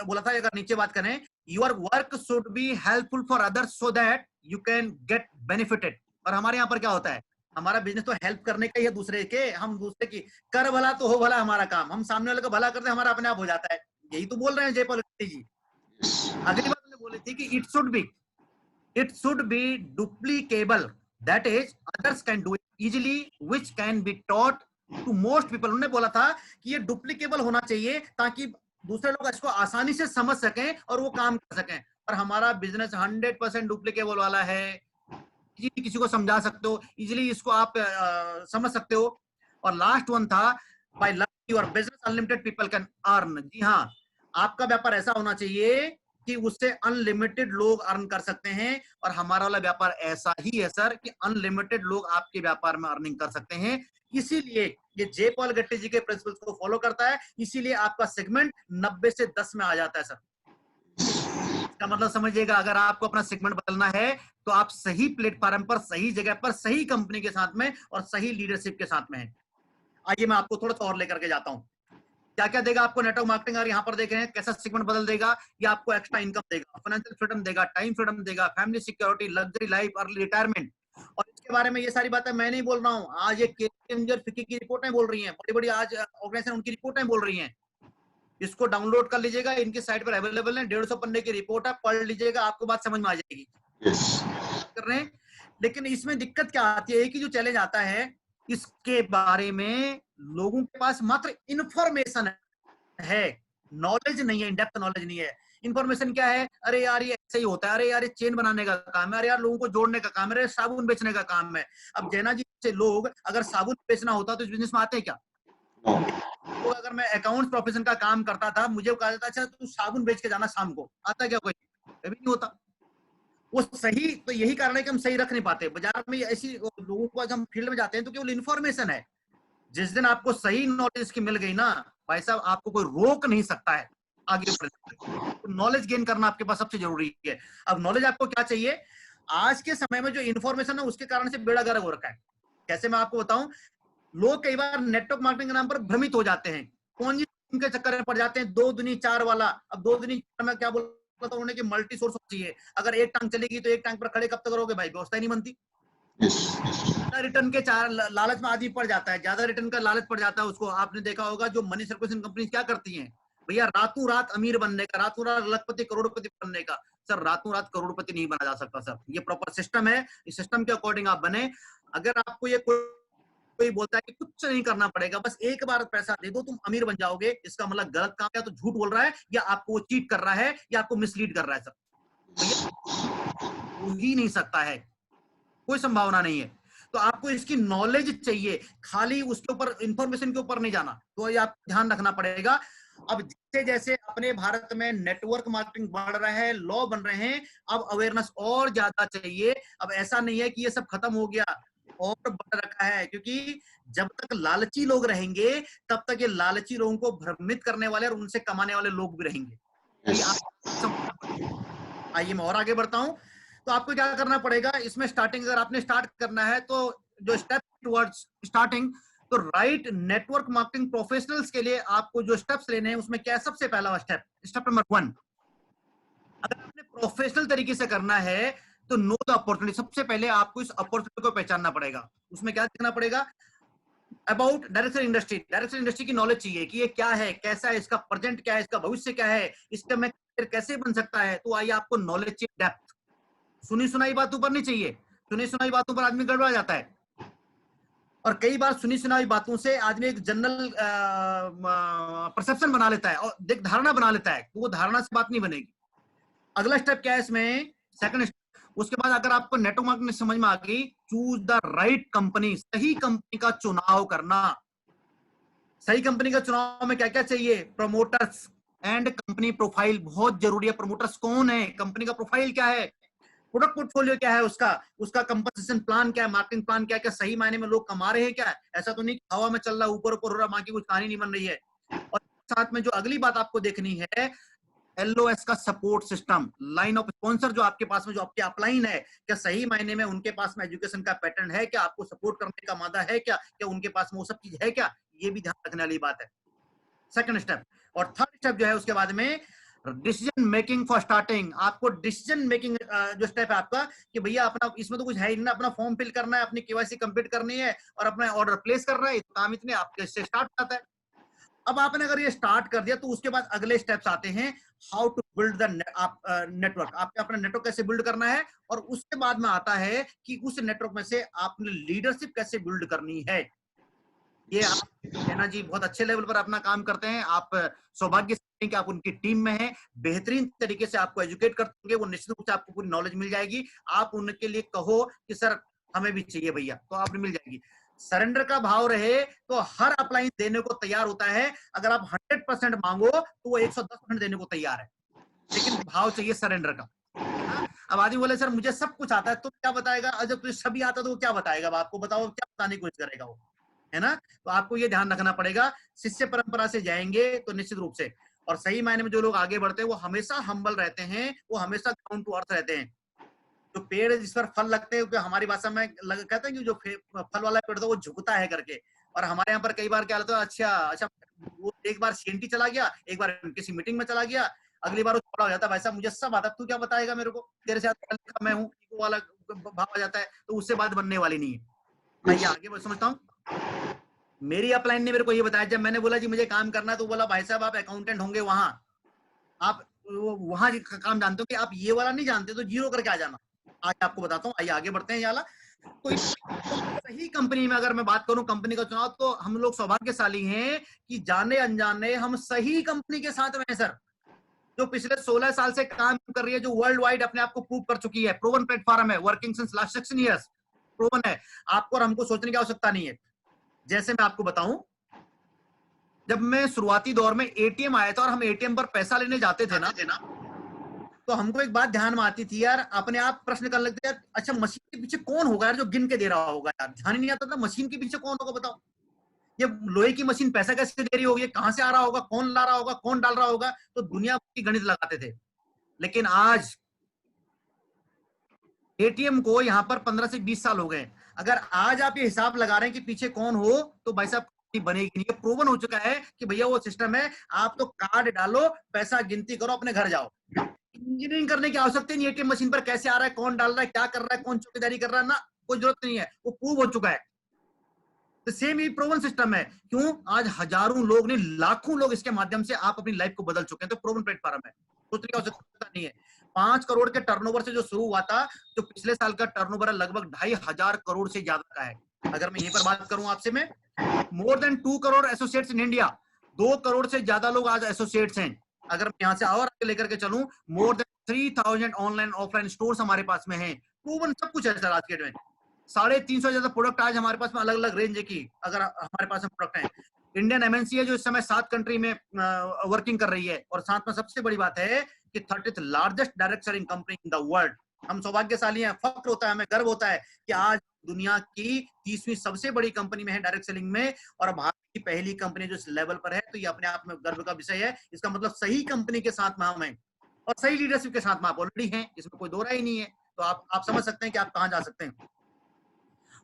बोला था, अगर नीचे बात करें, your work should be helpful for others so that you can get benefited. और हमारे यहाँ पर क्या होता है, हमारा बिजनेस तो हेल्प करने का ही है दूसरे के, हम दूसरे की कर भला तो हो भला हमारा काम, हम सामने वाले का भला करते हैं, हमारा अपने आप हो जाता है। यही तो बोल रहे हैं जे पॉल गेट्टी जी। अगली बात उन्होंने बोली थी कि it should be duplicable, that is others can do it easily which can be taught to most people। उन्होंने बोला था कि ये डुप्लीकेबल होना चाहिए ताकि दूसरे लोग इसको आसानी से समझ सकें और वो काम कर सकें। और हमारा बिजनेस 100% डुप्लीकेबल वाला है, किसी को समझा सकते हो इजीली, इसको आप समझ सकते हो। और लास्ट वन था, by learning your business unlimited people can earn. जी हाँ, आपका व्यापार ऐसा होना चाहिए कि उससे अनलिमिटेड लोग अर्न कर सकते हैं। और हमारा वाला व्यापार ऐसा ही है सर कि अनलिमिटेड लोग आपके व्यापार में अर्निंग कर सकते हैं। इसीलिए ये जे पॉल गेट्टी जी के प्रिंसिपल्स को फॉलो करता है, इसीलिए आपका सेगमेंट 90 से 10 में आ जाता है सर। इसका मतलब समझिएगा, अगर आपको अपना सेगमेंट बदलना है तो आप सही प्लेटफॉर्म पर, सही जगह पर, सही कंपनी के साथ में और सही लीडरशिप के साथ में है। आइए मैं आपको थोड़ा सा और लेकर के जाता हूं। क्या क्या देगा आपको नेटवर्क मार्केटिंग? अगर यहाँ पर देख रहे हैं कैसा सेगमेंट बदल देगा, ये आपको एक्स्ट्रा इनकम देगा, फाइनेंशियल फ्रीडम देगा, टाइम फ्रीडम देगा, family security, luxury life, early retirement. और इसके बारे में ये सारी बातें मैं नहीं बोल रहा हूँ, आज ये फिक्की की रिपोर्टें बोल रही हैं, बड़ी बड़ी आज ऑर्गेनाइजेशन उनकी रिपोर्टें बोल रही हैं। इसको डाउनलोड कर लीजिएगा, इनकी साइट पर अवेलेबल है, 150 पन्ने की रिपोर्ट है, पढ़ लीजिएगा, आपको बात समझ में आ जाएगी। कर रहे हैं, लेकिन इसमें दिक्कत क्या आती है, एक ही जो चैलेंज आता है, इसके बारे में लोगों के पास मात्र इंफॉर्मेशन है, नॉलेज नहीं है, इनडेप्थ नॉलेज नहीं है। इंफॉर्मेशन क्या है, अरे यार ये ऐसे ही होता है, अरे यार ये चेन बनाने का काम है, अरे यार लोगों को जोड़ने का काम है, अरे साबुन बेचने का काम है। अब जैना जी से लोग अगर साबुन बेचना होता तो इस बिजनेस में आते हैं क्या? तो अगर मैं अकाउंट्स प्रोफेशन का काम करता था, मुझे कहा जाता अच्छा तू साबुन बेच के जाना शाम को, आता क्या कोई? कभी नहीं होता। वो सही, तो यही कारण है कि हम सही रख नहीं पाते बाजार में ऐसी लोगों को। हम फील्ड में जाते हैं तो केवल इन्फॉर्मेशन है, जिस दिन आपको सही नॉलेज की मिल गई ना भाई साहब, आपको कोई रोक नहीं सकता है आगे बढ़ने। तो नॉलेज गेन करना आपके पास सबसे जरूरी है। अब नॉलेज आपको क्या चाहिए? आज के समय में जो इन्फॉर्मेशन है उसके कारण से बेड़ा गर्क हो रखा है। कैसे मैं आपको बताऊं, लोग कई बार नेटवर्क मार्केटिंग के नाम पर भ्रमित हो जाते हैं, कौन के चक्कर में पड़ जाते हैं, 2 दुनी 4 वाला। अब 2 दुनी 4 में क्या बोलता था उन्होंने कि मल्टी सोर्स चाहिए। अगर एक टांग चलेगी तो एक टांग पर खड़े कब तक करोगे भाई, व्यवस्था ही नहीं बनती। ज्यादा रिटर्न के चार लालच में आदमी पड़ जाता है, ज्यादा रिटर्न का लालच पड़ जाता है उसको। आपने देखा होगा जो मनी सर्कुलेशन कंपनी क्या करती हैं भैया, रातों रात अमीर बनने का, रातों रात लखपति करोड़पति बनने का। सर रातों रात करोड़पति नहीं बना जा सकता सर, ये प्रॉपर सिस्टम है, इस सिस्टम के अकॉर्डिंग आप बने। अगर आपको ये कोई बोलता है कि कुछ नहीं करना पड़ेगा, बस एक बार पैसा दे दो तुम अमीर बन जाओगे, इसका मतलब गलत काम, या तो झूठ बोल रहा है, या आपको चीट कर रहा है, या आपको मिसलीड कर रहा है। सर भैया हो ही नहीं सकता है, कोई संभावना नहीं है। तो आपको इसकी नॉलेज चाहिए, खाली उसके ऊपर इंफॉर्मेशन के ऊपर नहीं जाना। तो ये आप ध्यान रखना पड़ेगा। अब जैसे जैसे अपने भारत में नेटवर्क मार्केटिंग बढ़ रहा है, लॉ बन रहे हैं, अब अवेयरनेस और ज्यादा चाहिए। अब ऐसा नहीं है कि ये सब खत्म हो गया, और बढ़ रखा है, क्योंकि जब तक लालची लोग रहेंगे तब तक ये लालची लोगों को भ्रमित करने वाले और उनसे कमाने वाले लोग भी रहेंगे। आइए मैं और आगे बढ़ता हूं। तो आपको क्या करना पड़ेगा इसमें, स्टार्टिंग अगर आपने स्टार्ट करना है तो जो स्टेप टुवर्ड्स स्टार्टिंग, तो राइट नेटवर्क मार्केटिंग प्रोफेशनल्स के लिए आपको जो स्टेप्स लेने हैं उसमें क्या है, सबसे पहला स्टेप, स्टेप नंबर 1, अगर आपने प्रोफेशनल तरीके से करना है तो नो द अपॉर्चुनिटी। सबसे पहले आपको इस अपॉर्चुनिटी को पहचानना पड़ेगा। उसमें क्या देखना पड़ेगा, अबाउट डायरेक्शन इंडस्ट्री की नॉलेज चाहिए कि ये क्या है, कैसा है, इसका प्रेजेंट क्या है, इसका भविष्य क्या है, इसका मैं कैसे बन सकता है। तो आइए आपको नॉलेज चाहिए, डेप्थ। सुनी सुनाई बातों पर नहीं चाहिए, सुनी सुनाई बातों पर आदमी गड़बड़ा जाता है। और कई बार सुनी सुनाई बातों से आदमी एक जनरल परसेप्शन बना लेता है और देख धारणा बना लेता है, तो वो धारणा से बात नहीं बनेगी। अगला स्टेप क्या है इसमें, सेकंड स्टेप। उसके बाद अगर आपको नेटवर्क मार्केटिंग समझ में आ गई, चूज द राइट कंपनी, सही कंपनी का चुनाव करना। सही कंपनी का चुनाव में क्या क्या चाहिए, प्रमोटर्स एंड कंपनी प्रोफाइल बहुत जरूरी है। प्रमोटर्स कौन है, कंपनी का प्रोफाइल क्या है, प्रोडक्ट पोर्टफोलियो क्या है, उसका उसका कंपनसेशन प्लान क्या है, मार्केटिंग प्लान क्या है, क्या सही मायने में लोग कमा रहे हैं क्या, ऐसा तो नहीं हवा में चल रहा, ऊपर ऊपर हो रहा, बाकी कुछ कहानी नहीं बन रही है। और साथ में जो अगली बात आपको देखनी है, एलओएस का support system, line of sponsor जो आपके पास में, जो आपके अपलाइन है, क्या सही मायने में उनके पास में एजुकेशन का पैटर्न है क्या, आपको सपोर्ट करने का मादा है क्या, क्या उनके पास में वो सब चीज है क्या, ये भी ध्यान रखने वाली बात है। Second step. और थर्ड स्टेप जो है उसके बाद में डिसीजन मेकिंग फॉर स्टार्टिंग। आपको डिसीजन मेकिंग जो स्टेप है आपका, कि भैया अपना इसमें तो कुछ है ही नहीं, अपना फॉर्म फिल करना है, अपनी केवाईसी कंप्लीट करनी है और अपना ऑर्डर प्लेस करना है, काम इतने आपके से स्टार्ट होता है। अब आपने अगर ये स्टार्ट कर दिया तो उसके बाद अगले स्टेप्स आते हैं, how to build the network. आपको अपना नेटवर्क कैसे बिल्ड करना है, और उसके बाद में आता है कि उस नेटवर्क में से आपने लीडरशिप कैसे बिल्ड करनी है। ये आप जैना जी बहुत अच्छे लेवल पर अपना काम करते हैं, आप सौभाग्य से कि आप उनकी टीम में हैं, बेहतरीन तरीके से आपको एजुकेट करते हैं, वो निश्चित रूप से आपको पूरी नॉलेज मिल जाएगी। आप उनके लिए कहो कि सर हमें भी चाहिए भैया, तो आपने मिल जाएगी। सरेंडर का भाव रहे तो हर अपलाइन देने को तैयार होता है। अगर आप 100% मांगो तो वो 110% देने को तैयार है, लेकिन भाव चाहिए सरेंडर का। अब आदमी बोले सर मुझे सब कुछ आता है, तो क्या बताएगा, जब तुझे सभी आता तो वो क्या बताएगा, आपको बताओ क्या बताने की कोशिश करेगा वो, है ना। तो आपको ये ध्यान रखना पड़ेगा, शिष्य परंपरा से जाएंगे तो निश्चित रूप से। और सही मायने में जो लोग आगे बढ़ते हैं वो हमेशा हम्बल रहते हैं, वो हमेशा डाउन टू अर्थ रहते हैं। जो पेड़ जिस पर फल लगते हैं, हमारी भाषा में कहते हैं कि जो फल वाला पेड़ था वो झुकता है करके। और हमारे यहाँ पर कई बार क्या होता है, अच्छा अच्छा वो एक बार सीएनटी चला गया, एक बार किसी मीटिंग में चला गया, अगली बार वो छोड़ा हो जाता है, भाई साहब मुझे सब आता, तू क्या बताएगा मेरे को, तेरे से पढ़ा लिखा मैं हूँ, ईगो वाला भाव आ जाता है, तो उससे बात बनने वाली नहीं है। आइए आगे मैं समझता हूँ। मेरी अपलाइन ने मेरे को ये बताया, जब मैंने बोला जी मुझे काम करना है, तो बोला भाई साहब आप अकाउंटेंट होंगे वहां, आप वहां काम जानते हो कि आप ये वाला नहीं जानते, तो जीरो करके आ जाना। आज आपको बताता हूँ, आइए आगे बढ़ते हैं ये वाला। तो सही कंपनी में अगर मैं बात करूं कंपनी का चुनाव, तो हम लोग सौभाग्यशाली हैं कि जाने अनजाने हम सही कंपनी के साथ में हैं सर, जो पिछले 16 साल से काम कर रही है, जो वर्ल्ड वाइड अपने आप को प्रूव कर चुकी है, प्रूवन प्लेटफॉर्म है, working since last 16 years, proven है। आपको और हमको सोचने की आवश्यकता नहीं है। जैसे मैं आपको बताऊं, जब मैं शुरुआती दौर में एटीएम आया था और हम एटीएम पर पैसा लेने जाते थे ना, तो हमको एक बात ध्यान में आती थी यार, अपने आप प्रश्न करने लगते यार, अच्छा मशीन के पीछे कौन होगा यार जो गिन के दे रहा होगा यार, ध्यान ही नहीं आता था मशीन के पीछे कौन होगा, बताओ ये लोहे की मशीन पैसा कैसे दे रही होगी, कहां से आ रहा होगा, कौन ला रहा होगा, कौन डाल रहा होगा, तो दुनिया की गणित लगाते थे। लेकिन आज एटीएम को यहां पर 15 से 20 साल हो गए, अगर आज आप ये हिसाब लगा रहे हैं कि पीछे कौन हो, तो भाई साहब बनेगी नहीं। ये प्रूवन हो चुका है कि भैया वो सिस्टम है, आप तो कार्ड डालो, पैसा गिनती करो, अपने घर जाओ। इंजीनियरिंग करने की आवश्यकता नहीं, एटीएम मशीन पर कैसे आ रहा है, कौन डाल रहा है, क्या कर रहा है, कौन चौकीदारी कर रहा है ना, कोई जरूरत नहीं है, वो प्रूव हो चुका है। तो सेम ही प्रूवन सिस्टम है। क्यों? आज हजारों लोग नहीं, लाखों लोग इसके माध्यम से आप अपनी लाइफ को बदल चुके हैं, तो प्रूवन प्लेटफॉर्म है, सोचने की आवश्यकता नहीं है। 5 करोड़ के टर्नओवर से जो शुरू हुआ था, जो पिछले साल का टर्नओवर है लगभग 2,500 करोड़ से ज्यादा का है। अगर मैं यहीं पर बात करूं आपसे, मैं more than 2 crore associates in India, 2 crore से ज्यादा लोग आज एसोसिएट्स हैं। अगर मैं यहाँ से और लेकर के चलूं, more than 3,000 online offline stores हमारे पास में है, प्रूवन सब कुछ है सर। आज के डेट में 350 ज्यादा प्रोडक्ट आज हमारे पास में अलग अलग रेंज की, अगर हमारे पास में प्रोडक्ट है। इंडियन एमएनसी है जो इस समय 7 कंट्री में वर्किंग कर रही है, और साथ में सबसे बड़ी बात है कि 30th largest direct selling company in the world. हम सौभाग्यशाली हैं, फक्र होता है, हमें गर्व होता है कि आज दुनिया की 30वीं सबसे बड़ी कंपनी में है डायरेक्ट सेलिंग में, और भारत की पहली कंपनी जो इस लेवल पर है, तो ये अपने आप में गर्व का विषय है। इसका मतलब सही कंपनी के साथ में हम हैं, और सही लीडरशिप के साथ में आप ऑलरेडी हैं, इसमें कोई दो राय ही नहीं है। तो आप समझ सकते हैं कि आप कहां जा सकते हैं।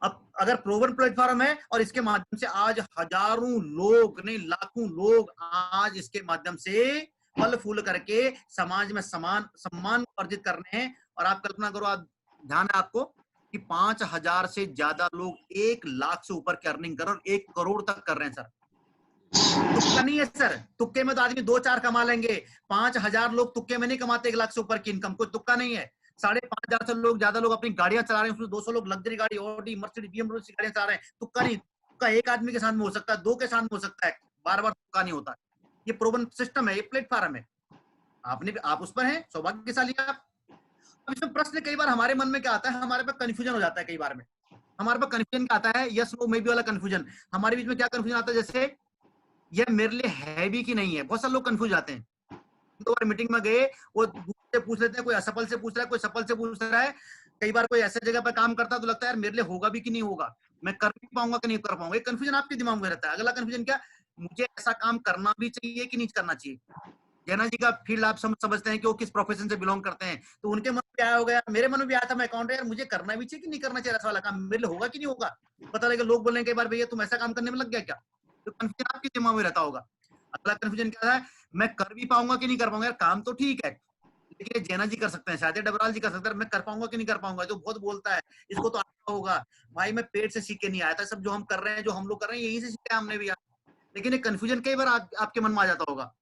अब अगर प्रूवन प्लेटफॉर्म है, और इसके माध्यम से आज हजारों लोग नहीं, लाखों लोग आज इसके माध्यम से फल फूल करके समाज में सम्मान अर्जित कर रहे हैं। और आप कल्पना करो, आप ध्यान है आपको कि 5,000 से ज्यादा लोग 1 लाख से ऊपर की अर्निंग कर रहे हैं, और 1 करोड़ तक कर रहे हैं सर। तुक्का नहीं है सर, तुक्के में तो आदमी 2-4 कमा लेंगे, 5,000 लोग तुक्के में नहीं कमाते 1 लाख से ऊपर की इनकम, कोई तुक्का नहीं है। 5,500 से लोग ज्यादा लोग अपनी गाड़ियां चला रहे हैं, उसमें 200 लोग लग्जरी गाड़ी, ऑडी, मर्सिडीज, बीएमडब्ल्यू की गाड़ियां चला रहे हैं, तुक्का नहीं। तुक्का एक आदमी के साथ में हो सकता है, 2 के साथ में हो सकता है, बार-बार तुक्का नहीं होता। ये प्रूवन सिस्टम है, ये प्लेटफॉर्म है, आप उस पर हैं, सौभाग्यशाली आप। अब इसमें प्रश्न कई बार हमारे मन में क्या आता है, हमारे पास कंफ्यूजन हो जाता है। कई बार में हमारे पास कंफ्यूजन क्या आता है, यस नो मे बी वाला कंफ्यूजन। हमारे बीच में क्या कंफ्यूजन आता है, जैसे ये मेरे लिए है भी कि नहीं है। बहुत सारे लोग कंफ्यूज आते हैं। 2 बार मीटिंग में गए, वो से पूछ लेते हैं, कोई असफल से पूछ रहा है, कोई सफल से पूछ रहा है। कई बार कोई ऐसे जगह पर काम करता है तो लगता है यार मेरे लिए होगा भी कि नहीं होगा, मैं कर भी पाऊंगा कि नहीं कर पाऊंगा। ये कंफ्यूजन आपके दिमाग में रहता है। अगला कंफ्यूजन क्या, मुझे ऐसा काम करना भी चाहिए कि नहीं करना चाहिए। जैना जी का फील्ड आप समझते हैं कि वो किस प्रोफेशन से बिलोंग करते हैं, तो उनके मन में आया होगा, मेरे मन में भी आया था, मैं अकाउंटेंट यार मुझे करना भी चाहिए कि नहीं करना चाहिए, ऐसा वाला काम मेरे लिए होगा कि नहीं होगा। पता लगे लोग बोलेंगे कई बार, भैया तुम ऐसा काम करने में लग गया क्या। तो कंफ्यूजन आपके दिमाग में रहता होगा। अगला कंफ्यूजन क्या है, मैं कर भी पाऊंगा कि नहीं कर पाऊंगा। यार काम तो ठीक है, लेकिन ये जैना जी कर सकते हैं, शायद डबराल जी कर सकते हैं, मैं कर पाऊंगा कि नहीं कर पाऊंगा। जो बहुत बोलता है इसको तो आता होगा। भाई मैं पेट से सीख के नहीं आया था, सब जो हम कर रहे हैं, जो हम लोग कर रहे हैं, यहीं से सीखा है हमने भी। लेकिन एक कंफ्यूजन कई बार आपके मन में आ जाता होगा,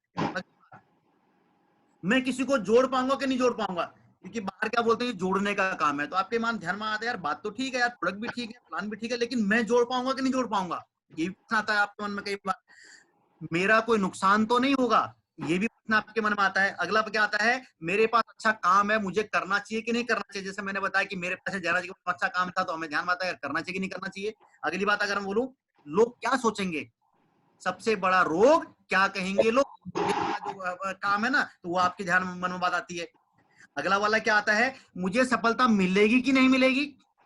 मैं किसी को जोड़ पाऊंगा कि नहीं जोड़ पाऊंगा, क्योंकि बाहर क्या बोलते हैं जोड़ने का काम है। तो आपके मान ध्यान में आता है यार, बात तो ठीक है यार, प्रोडक्ट भी ठीक है, प्लान भी ठीक है, लेकिन मैं जोड़ पाऊंगा कि नहीं जोड़ पाऊंगा। ये भी प्रश्न आता है आपके मन में कई बार। मेरा कोई नुकसान तो नहीं होगा, ये भी प्रश्न आपके मन में आता है। अगला क्या आता है, मेरे पास अच्छा काम है, मुझे करना चाहिए कि नहीं करना चाहिए। जैसे मैंने बताया कि मेरे पास जयराज जी का अच्छा काम था, तो हमें ध्यान में आता है करना चाहिए कि नहीं करना चाहिए। अगली बात अगर मैं बोलूं, लोग क्या सोचेंगे, सबसे बड़ा रोग क्या कहेंगे लोग, जो काम है ना, तो वो आपके ध्यान मन में बात आती है। अगला वाला क्या आता है, मुझे सफलता मिलेगी कि नहीं मिलेगी,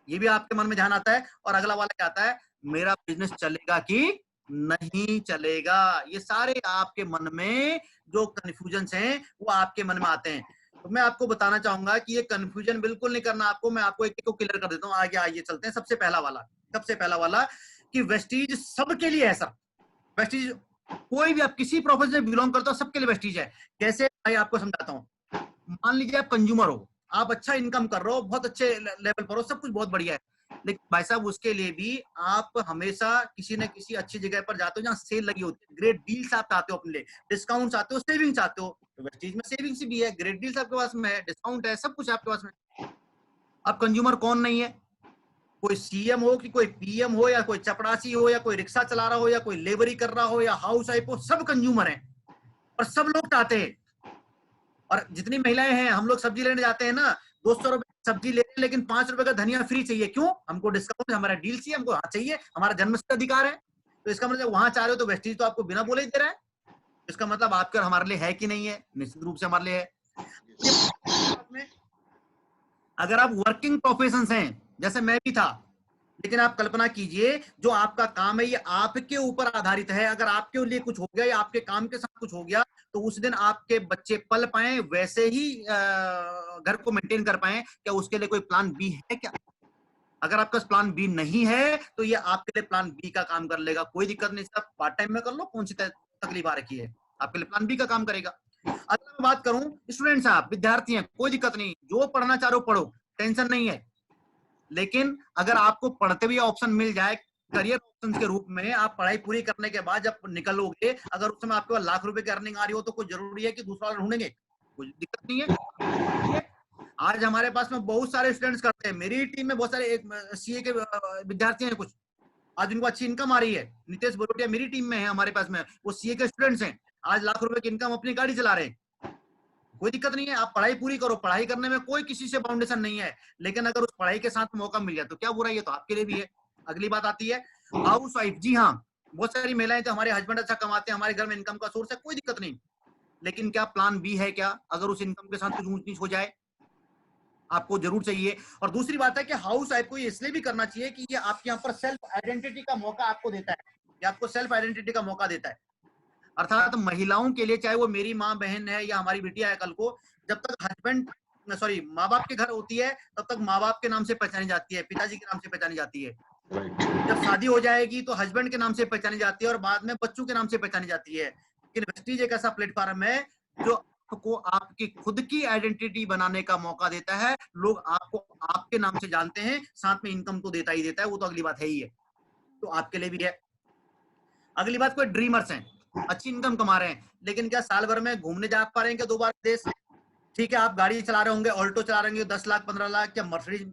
ये भी आपके मन में ध्यान आता है। और अगला वाला क्या आता है, मेरा बिजनेस चलेगा कि नहीं चलेगा। ये सारे आपके मन में जो कंफ्यूजन्स हैं वो आपके मन में आते हैं। तो मैं आपको बताना चाहूंगा कि ये कंफ्यूजन बिल्कुल नहीं करना आपको। मैं आपको एक एक को क्लियर कर देता हूँ। आगे आइए चलते हैं। सबसे पहला वाला कि वेस्टीज सबके लिए है सर। वेस्टीज कोई भी आप किसी प्रोफेशन से बिलोंग करते हो सबके लिए वेस्टीज है। कैसे भाई आपको समझाता हूँ। मान लीजिए आप कंज्यूमर हो, आप अच्छा इनकम कर रहे हो, बहुत अच्छे लेवल पर हो, सब कुछ बहुत बढ़िया है, लेकिन भाई साहब उसके लिए भी आप हमेशा किसी न किसी अच्छी जगह पर जाते हो जहाँ सेल लगी होती है, ग्रेट डील्स आप चाहते हो, अपने लिए डिस्काउंट चाहते हो, सेविंग चाहते हो, तो वेस्टीज में सेविंग्स भी है, ग्रेट डील्स आपके पास में है, डिस्काउंट है, सब कुछ आपके पास में। अब कंज्यूमर कौन नहीं है? कोई सीएम हो कि कोई पीएम हो या कोई चपरासी हो या कोई रिक्शा चला रहा हो या कोई लेबरी कर रहा हो या हाउस वाइफ हो, सब कंज्यूमर हैं और सब लोग चाहते हैं। और जितनी महिलाएं हैं, हम लोग सब्जी लेने जाते हैं ना, 200 रुपए सब्जी लेते हैं, लेकिन 5 रुपए का धनिया फ्री चाहिए। क्यों? हमको डिस्काउंट, हमारा डील चाहिए, हमको चाहिए, हमारा जन्मसिद्ध अधिकार है। तो इसका मतलब वहां चाह रहे हो तो वेस्टीज तो आपको बिना बोले ही दे रहा है। इसका मतलब आपके और हमारे लिए है कि नहीं है? निश्चित रूप से हमारे लिए है। अगर आप वर्किंग प्रोफेशन हैं, जैसे मैं भी था, लेकिन आप कल्पना कीजिए जो आपका काम है ये आपके ऊपर आधारित है, अगर आपके लिए कुछ हो गया या आपके काम के साथ कुछ हो गया तो उस दिन आपके बच्चे पल पाए, वैसे ही घर को मेंटेन कर पाए, क्या उसके लिए कोई प्लान बी है क्या? अगर आपका प्लान बी नहीं है तो ये आपके लिए प्लान बी का काम कर लेगा, कोई दिक्कत नहीं, सब पार्ट टाइम में कर लो, कौन सी तकलीफ आ रखी है, आपके लिए प्लान बी का काम करेगा। अगर मैं बात करूं, स्टूडेंट्स आप विद्यार्थी हैं, कोई दिक्कत नहीं, जो पढ़ना चाह रहे हो पढ़ो, टेंशन नहीं है, लेकिन अगर आपको पढ़ते हुए ऑप्शन मिल जाए करियर ऑप्शन के रूप में, आप पढ़ाई पूरी करने के बाद जब निकलोगे, अगर उस समय आपके पास लाख रुपए की अर्निंग आ रही हो तो कोई जरूरी है कि दूसरा वाला ढूंढेंगे? कोई दिक्कत नहीं है। आज हमारे पास में बहुत सारे स्टूडेंट्स करते हैं, मेरी टीम में बहुत सारे सीए के विद्यार्थी हैं कुछ, आज उनको अच्छी इनकम आ रही है। नितेश बरोटिया मेरी टीम में है, हमारे पास में, वो सीए के स्टूडेंट्स हैं, आज लाख रुपए की इनकम अपनी गाड़ी चला रहे हैं। कोई दिक्कत नहीं है, आप पढ़ाई पूरी करो, पढ़ाई करने में कोई किसी से बाउंडेशन नहीं है, लेकिन अगर उस पढ़ाई के साथ मौका मिल जाए तो क्या बुराई है, तो आपके लिए भी है। अगली बात आती है हाउस वाइफ। जी हाँ, बहुत सारी महिलाएं तो हमारे हस्बैंड अच्छा कमाते हैं, हमारे घर में इनकम का सोर्स है, कोई दिक्कत नहीं, लेकिन क्या प्लान बी है क्या? अगर उस इनकम के साथ कुछ ऊंच नीच हो जाए, आपको जरूर चाहिए। और दूसरी बात है कि हाउस वाइफ को ये इसलिए भी करना चाहिए कि ये आपके यहाँ पर सेल्फ आइडेंटिटी का मौका आपको देता है, ये आपको सेल्फ आइडेंटिटी का मौका देता है। अर्थात महिलाओं के लिए, चाहे वो मेरी माँ बहन है या हमारी बिटिया है, कल को जब तक हस्बैंड सॉरी माँ बाप के घर होती है तब तक माँ बाप के नाम से पहचानी जाती है, पिताजी के नाम से पहचानी जाती है। जब शादी हो जाएगी तो हस्बैंड के नाम से पहचानी जाती है और बाद में बच्चों के नाम से पहचानी जाती है। लेकिन वेस्टीज एक ऐसा प्लेटफॉर्म है जो आपको आपकी खुद की आइडेंटिटी बनाने का मौका देता है। लोग आपको आपके नाम से जानते हैं, साथ में इनकम तो देता ही देता है, वो तो अगली बात है ही है, तो आपके लिए भी है। अगली बात, कोई ड्रीमर्स हैं, अच्छी इनकम कमा रहे हैं, लेकिन क्या साल भर में घूमने जा पा रहे हैं क्या 2 बार देश? ठीक है, आप गाड़ी चला रहे होंगे, ऑल्टो चला रहे होंगे 10 लाख 15 लाख, क्या मर्सिडीज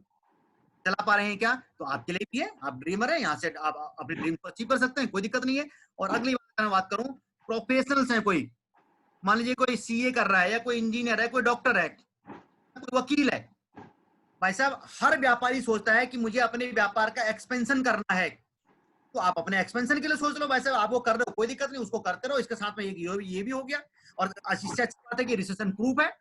चला पा रहे हैं क्या? तो आपके लिए भी है, आप ड्रीमर हैं, यहाँ से आप अपनी ड्रीम को अचीव कर सकते हैं, कोई दिक्कत नहीं है। और अगली बात मैं बात करूं, प्रोफेशनल्स हैं, कोई मान लीजिए कोई सीए कर रहा है या कोई इंजीनियर है, कोई डॉक्टर है, कोई वकील है। भाई साहब, हर व्यापारी सोचता है कि मुझे अपने व्यापार का एक्सपेंशन करना है, तो आप अपने एक्सपेंशन के लिए सोच लो, वैसे आप वो कर रहे हो, कोई दिक्कत नहीं, उसको करते रहो, इसके साथ में ये भी हो गया। और इससे अच्छी बात है कि रिसेशन प्रूफ है।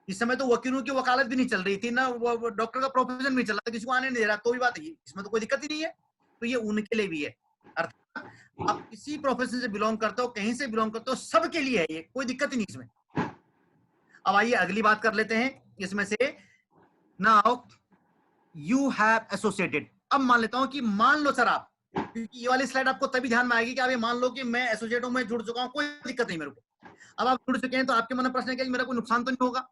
इस समय तो वकीलों की वकालत भी नहीं चल रही थी ना, वो डॉक्टर का प्रोफेशन भी चल रहा था, किसी को आने नहीं दे रहा, तो भी बात है, इसमें तो कोई दिक्कत ही नहीं है, तो ये उनके लिए भी है। अर्थात आप किसी प्रोफेशन से बिलोंग करते हो, कहीं से बिलोंग करते हो, सबके लिए है ये, कोई दिक्कत ही नहीं इसमें। अब आइए अगली बात कर लेते हैं इसमें से। Now you have associated. अब मान लेता हूं कि मान लो सर आप, क्योंकि ये वाली स्लाइड आपको तभी ध्यान में आएगी कि आप ये मान लो कि मैं एसोसिएट हूं, मैं जुड़ चुका हूं, कोई दिक्कत नहीं मेरे को। अब आप जुड़ चुके हैं तो आपके मन में प्रश्न है कि मेरा कोई नुकसान तो नहीं होगा,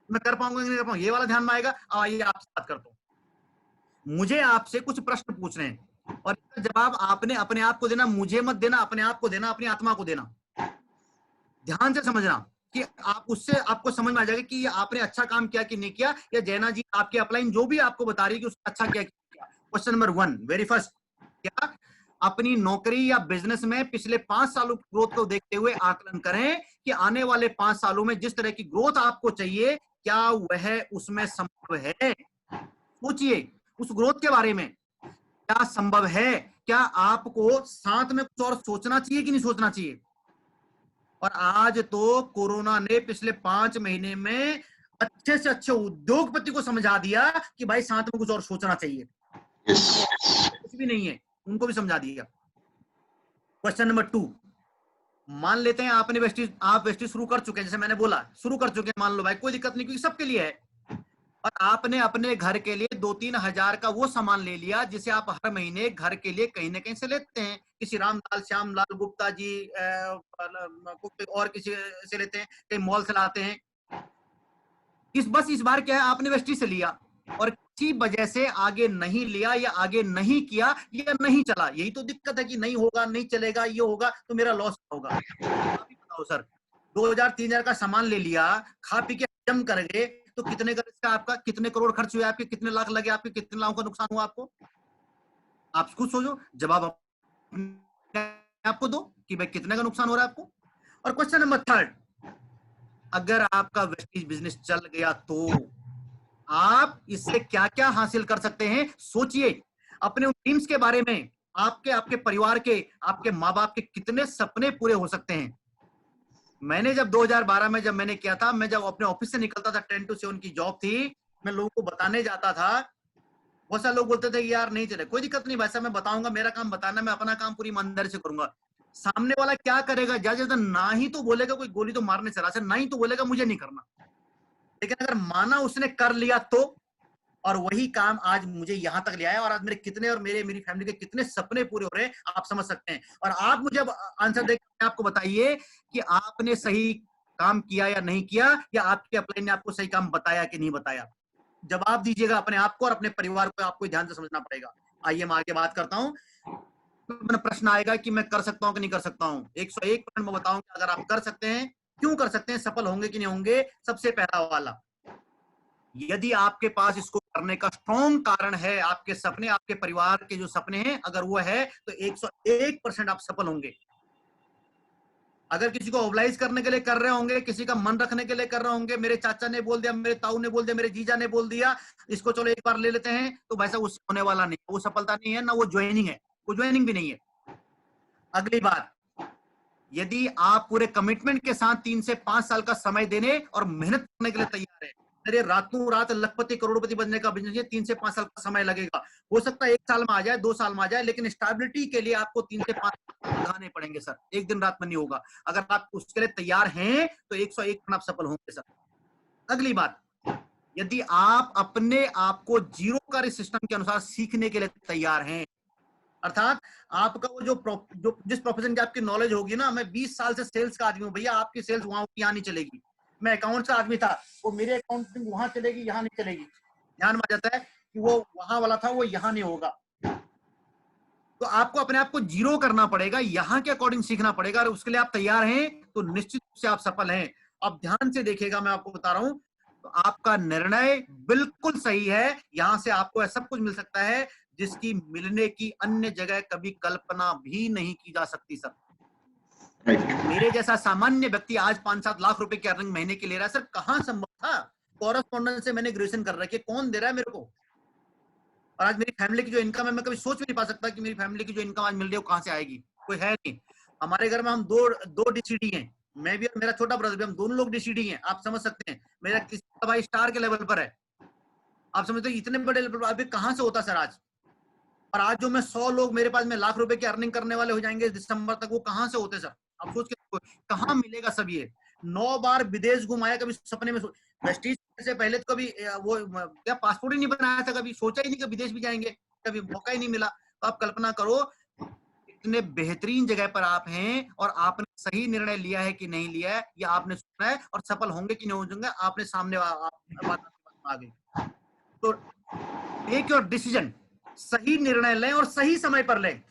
मैं कर पाऊंगा नहीं कर पाऊंगा, ये वाला ध्यान में आएगा। अब आइए आपसे बात करता हूं, मुझे आपसे कुछ प्रश्न पूछने हैं और इसका जवाब आपने अपने आप को देना, मुझे मत देना, अपने आप को देना, अपनी आत्मा को देना। ध्यान से समझना कि आप उससे आपको समझ में आ जाएगा कि आपने अच्छा काम किया कि नहीं किया, या जैना जी आपकी अपलाइन जो भी आपको बता रही है कि उसने अच्छा किया। क्वेश्चन नंबर 1, वेरी फर्स्ट, क्या अपनी नौकरी या बिजनेस में पिछले 5 सालों की ग्रोथ को देखते हुए आकलन करें कि आने वाले 5 सालों में जिस तरह की ग्रोथ आपको चाहिए क्या वह उसमें संभव है? सोचिए उस ग्रोथ के बारे में, क्या संभव है? क्या आपको साथ में कुछ और सोचना चाहिए कि नहीं सोचना चाहिए? और आज तो कोरोना ने पिछले 5 महीने में अच्छे से अच्छे उद्योगपति को समझा दिया कि भाई साथ में कुछ और सोचना चाहिए। कुछ भी नहीं है, उनको भी समझा दिया। क्वेश्चन नंबर 2, मान लेते हैं आपने वेस्टीज शुरू कर चुके हैं, जैसे मैंने बोला शुरू कर चुके हैं, मान लो भाई, कोई दिक्कत नहीं, क्योंकि सबके लिए है। और आपने अपने घर के लिए 2-3 हजार का वो सामान ले लिया जिसे आप हर महीने घर के लिए कहीं ना कहीं से लेते हैं, किसी रामलाल श्यामलाल गुप्ता जी और किसी से लेते हैं, कहीं मॉल से लाते हैं। बस इस बार क्या है, आपने वेस्टी से लिया और किसी वजह से आगे नहीं लिया या आगे नहीं किया या नहीं चला। यही तो दिक्कत है कि नहीं होगा, नहीं चलेगा, ये होगा तो मेरा लॉस होगा। आप ही बताओ सर, 2000-3000 का सामान ले लिया, खा पी के जम कर गए, तो कितने का इसका आपका कितने करोड़ खर्च हुए, आपके कितने लाख लगे, आपके कितने लाखों का नुकसान हुआ आपको? आप खुद सोचो, जवाब आपको दो कि भाई कितने का नुकसान हो रहा है आपको। और क्वेश्चन नंबर 3, अगर आपका वेस्टीज बिजनेस चल गया तो आप इससे क्या क्या हासिल कर सकते हैं, सोचिए। अपने उन ड्रीम्स के बारे में, आपके परिवार के, आपके माँ बाप के कितने सपने पूरे हो सकते हैं। मैंने जब 2012 में जब मैंने किया था, मैं जब अपने ऑफिस से निकलता था, 10 to 7 की जॉब थी, मैं लोगों को बताने जाता था। बहुत सारे लोग बोलते थे कि यार नहीं चले, कोई दिक्कत नहीं भाई साहब, मैं बताऊंगा, मेरा काम बताना, मैं अपना काम पूरी ईमानदारी से करूंगा। सामने वाला क्या करेगा, ज्यादा ज्यादा ना ही तो बोलेगा, कोई गोली तो मारने चला से, ना ही तो बोलेगा मुझे नहीं करना। लेकिन अगर माना उसने कर लिया तो, और वही काम आज मुझे यहां तक ले आया, और आज मेरे कितने और मेरी फैमिली के कितने सपने पूरे हो रहे हैं, आप समझ सकते हैं। और आप मुझे अब आंसर देकर आपको बताइए कि आपने सही काम किया या नहीं किया, या आपके अपलाइन ने आपको सही काम बताया कि नहीं बताया। जवाब दीजिएगा अपने आप को और अपने परिवार को, आपको ध्यान से समझना पड़ेगा। आइए मैं आगे बात करता हूं। प्रश्न आएगा कि मैं कर सकता हूं कि नहीं कर सकता हूं। 101% मैं बताऊंगा अगर आप कर सकते हैं, क्यों कर सकते हैं, सफल होंगे कि नहीं होंगे। सबसे पहला वाला, यदि आपके पास इसको करने का स्ट्रॉन्ग कारण है, आपके सपने, आपके परिवार के जो सपने हैं, अगर वो है तो 101% आप सफल होंगे। अगर किसी को ओवलाइज करने के लिए कर रहे होंगे, किसी का मन रखने के लिए कर रहे होंगे, मेरे चाचा ने बोल दिया, मेरे ताऊ ने बोल दिया, मेरे जीजा ने बोल दिया, इसको चलो एक बार ले लेते हैं, तो वैसा उससे होने वाला नहीं, वो सफलता नहीं है, ना वो ज्वाइनिंग है, वो ज्वाइनिंग भी नहीं है। अगली बात, यदि आप पूरे कमिटमेंट के साथ 3 से 5 साल का समय देने और मेहनत करने के लिए तैयार है, अरे रातों रात लखपति करोड़पति बनने का बिजनेस है, 3 से 5 साल का समय लगेगा। हो सकता है 1 साल में आ जाए, 2 साल में आ जाए, लेकिन स्टेबिलिटी के लिए आपको 3 से 5 लगाने पड़ेंगे सर, एक दिन रात में नहीं होगा। अगर आप उसके लिए तैयार हैं तो 101% आप सफल होंगे सर। अगली बात, यदि आप अपने आप को जीरो का सिस्टम के अनुसार सीखने के लिए तैयार हैं, अर्थात आपका वो जो जिस प्रोफेशन की आपकी नॉलेज होगी ना, मैं 20 साल से सेल्स का आदमी हूं भैया, आपकी सेल्स वहां यहाँ नहीं चलेगी। मैं अकाउंट्स का आदमी था, वो मेरे अकाउंटिंग वहां चलेगी, यहाँ नहीं चलेगी। ध्यान में आ जाता है कि वो वहां वाला था, वो यहाँ नहीं होगा। तो आपको अपने आप को जीरो करना पड़ेगा, यहाँ के अकॉर्डिंग सीखना पड़ेगा, और उसके लिए आप तैयार हैं तो निश्चित रूप से आप सफल हैं। अब ध्यान से देखिएगा, मैं आपको बता रहा हूं, तो आपका निर्णय बिल्कुल सही है। यहां से आपको सब कुछ मिल सकता है जिसकी मिलने की अन्य जगह कभी कल्पना भी नहीं की जा सकती सर। मेरे जैसा सामान्य व्यक्ति आज 5-7 लाख रुपए की अर्निंग महीने की ले रहा है सर, कहां संभव था। कॉरेस्पॉन्डेंस से मैंने ग्रेजुएशन कर रखी है, कौन दे रहा है मेरे को। और आज मेरी फैमिली की जो इनकम है, मैं कभी सोच भी नहीं पा सकता कि मेरी फैमिली की जो इनकम आज मिल रही है वो कहां से आएगी, कोई है नहीं। हमारे घर में हम दो डीसीडी हैं, मैं भी और मेरा छोटा ब्रदर भी, हम दोनों लोग डीसीडी हैं, आप समझ सकते हैं। मेरा किसी का भाई स्टार के लेवल पर है, आप समझते हैं इतने बड़े लेवल पर अभी कहां से होता सर आज। और आज जो मैं 100 लोग मेरे पास में लाख रुपए की अर्निंग करने वाले हो जाएंगे दिसंबर तक, वो कहां से होते सर। आप सोच के कहां मिलेगा सब ये। 9 बार विदेश घुमाया, कभी सपने में वेस्टीज से पहले तो कभी वो क्या पासपोर्ट ही नहीं बनाया था, कभी सोचा ही नहीं कि विदेश भी जाएंगे, कभी मौका ही नहीं मिला। तो आप कल्पना करो इतने बेहतरीन जगह पर आप हैं, और आपने सही निर्णय लिया है कि नहीं लिया है, या आपने सुना है, और सफल होंगे कि नहीं होंगे आपने सामने आ गई। तो टेक योर डिसीजन, सही निर्णय लें और सही समय पर लें।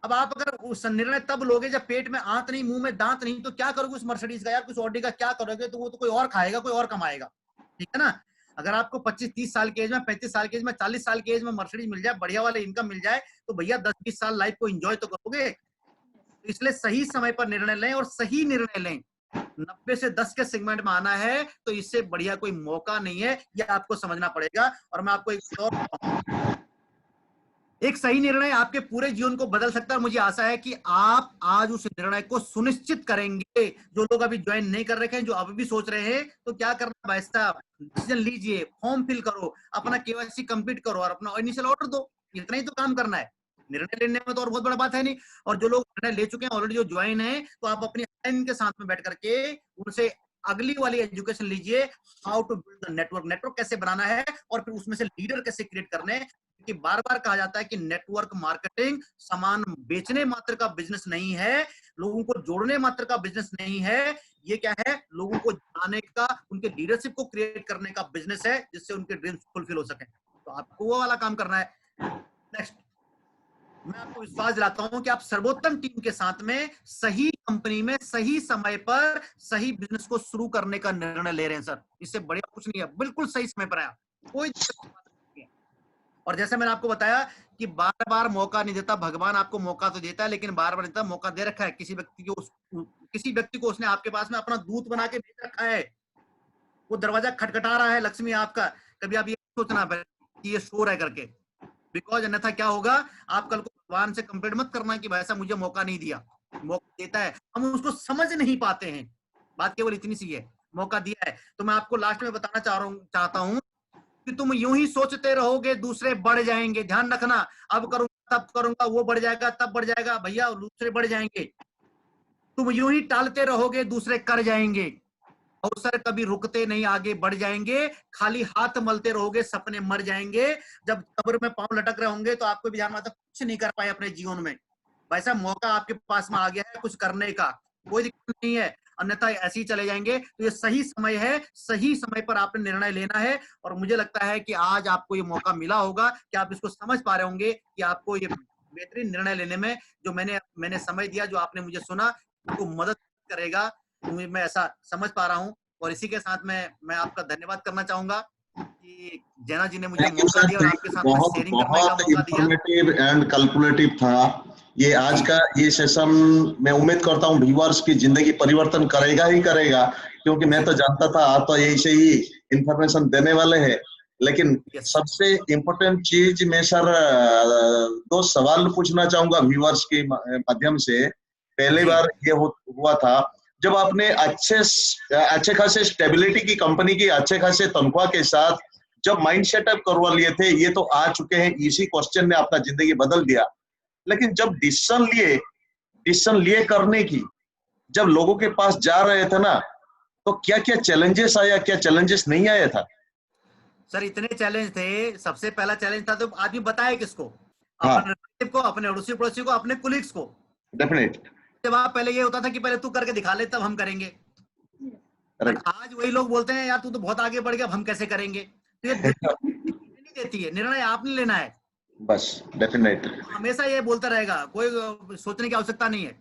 अब आप अगर उस निर्णय तब लोगे जब पेट में आंत नहीं, मुंह में दांत नहीं, तो क्या करोगे उस मर्सिडीज का, यार कुछ ऑडी का क्या करोगे, तो वो तो कोई और खाएगा, कोई और कमाएगा, ठीक है ना। अगर आपको 25-30 साल की एज में, 35 साल की एज में, 40 साल की एज में मर्सिडीज मिल जाए, बढ़िया वाले इनकम मिल जाए, तो भैया 10-20 साल लाइफ को एंजॉय तो करोगे। इसलिए सही समय पर निर्णय लें और सही निर्णय लें। 90 से 10 के सेगमेंट में आना है तो इससे बढ़िया कोई मौका नहीं है, यह आपको समझना पड़ेगा। और मैं आपको एक सही निर्णय आपके पूरे जीवन को बदल सकता है। मुझे आशा है कि आप आज उस निर्णय को सुनिश्चित करेंगे। जो लोग अभी ज्वाइन नहीं कर रखे हैं, जो अभी भी सोच रहे हैं, तो क्या करना भाई साहब, डिसीजन लीजिए, फॉर्म फिल करो, अपना केवाईसी कंप्लीट करो और अपना इनिशियल ऑर्डर दो। इतना ही तो काम करना है, निर्णय लेने में तो और बहुत बड़ा बात है नहीं। और जो लोग निर्णय ले चुके हैं ऑलरेडी, जो ज्वाइन है, तो आप अपनी के साथ में बैठ करके उनसे अगली वाली एजुकेशन लीजिए, how to build the network, network कैसे बनाना है और फिर उसमें से लीडर कैसे क्रिएट करने। कि बार बार कहा जाता है कि नेटवर्क मार्केटिंग सामान बेचने मात्र का बिजनेस नहीं है, लोगों को जोड़ने मात्र का बिजनेस नहीं है, ये क्या है, लोगों को जानने का, उनके लीडरशिप को क्रिएट करने का बिजनेस है, जिससे उनके ड्रीम्स फुलफिल हो सके। तो आपको वो वाला काम करना है। नेक्स्ट, मैं आपको विश्वास दिलाता हूं कि आप सर्वोत्तम टीम के साथ में सही कंपनी में सही समय पर सही बिजनेस को शुरू करने का निर्णय ले रहे हैं सर। इससे बढ़िया कुछ नहीं है, बिल्कुल सही समय पर आया, कोई दिक्कत नहीं है। और जैसे मैंने आपको बताया कि बार बार मौका नहीं देता भगवान, आपको मौका तो देता है लेकिन बार बार देता, मौका दे रखा है किसी व्यक्ति को उसने आपके पास में अपना दूत बना के भेज रखा है। वो दरवाजा खटखटा रहा है लक्ष्मी आपका। कभी आप ये सोचना कि ये शोर है करके, बिकॉज अन्यथा क्या होगा, आप कल को भगवान से कंप्लेंट मत करना कि वैसा मुझे मौका नहीं दिया। मौका देता है, हम उसको समझ नहीं पाते हैं। बात केवल इतनी सी है, मौका दिया है। तो मैं आपको लास्ट में बताना चाहता हूं कि तुम यूं ही सोचते रहोगे दूसरे बढ़ जाएंगे। ध्यान रखना, अब करूंगा तब करूंगा, वो बढ़ जाएगा तब बढ़ जाएगा, भैया दूसरे बढ़ जाएंगे। तुम यूं ही टालते रहोगे दूसरे कर जाएंगे। अवसर कभी रुकते नहीं, आगे बढ़ जाएंगे। खाली हाथ मलते रहोगे सपने मर जाएंगे। जब कब्र में पांव लटक रहे होंगे तो आपको भी ध्यान आता कुछ नहीं कर पाए अपने जीवन में। वैसा मौका आपके पास में आ गया है कुछ करने का, कोई दिक्कत नहीं है, अन्यथा ऐसे ही चले जाएंगे। तो ये सही समय है, सही समय पर आपने निर्णय लेना है। और मुझे लगता है कि आज आपको ये मौका मिला होगा कि आप इसको समझ पा रहे होंगे कि आपको ये बेहतरीन निर्णय लेने में जो मैंने समय दिया, जो आपने मुझे सुना, आपको मदद करेगा। मैं ऐसा समझ पा रहा हूँ। और इसी के साथ मैं आपका धन्यवाद करना चाहूंगा कि जैना जी ने मुझे मौका दिया और आपके साथ में शेयरिंग करने का मौका दिया। इंफॉर्मेटिव एंड कैलकुलेटिव था ये आज का ये सेशन। मैं उम्मीद करता हूँ व्यूअर्स की जिंदगी परिवर्तन करेगा ही करेगा, क्योंकि मैं तो जानता था आप तो ऐसे ही इंफॉर्मेशन देने वाले हैं। लेकिन सबसे इम्पोर्टेंट चीज मैं सर 2 सवाल पूछना चाहूंगा व्यूअर्स के माध्यम से। पहली बार ये हुआ था जब आपने अच्छे खासे स्टेबिलिटी की कंपनी की अच्छे खासे तनख्वाह के साथ जब माइंड सेटअप करवा लिए थे, ये तो आ चुके हैं, इसी क्वेश्चन ने अपना जिंदगी बदल दिया। लेकिन जब डिसीजन लिए करने की जब लोगों के पास जा रहे थे ना, तो क्या क्या चैलेंजेस आया, क्या चैलेंजेस नहीं आया था? सर इतने चैलेंज थे। सबसे पहला चैलेंज था तो आदमी बताए किसको, हाँ, अपने रिलेटिव को, अपने अड़ोसी पड़ोसी को, अपने कुलीग्स को। डेफिनेट। जब आप पहले ये होता था कि पहले तू करके दिखा ले तब हम करेंगे। आज वही लोग बोलते हैं यार तू तो बहुत आगे बढ़ गया, अब हम कैसे करेंगे। तो ये नहीं देती है, निर्णय आपने लेना है बस डेफिनेट। हमेशा ये बोलता रहेगा, कोई सोचने की आवश्यकता नहीं है।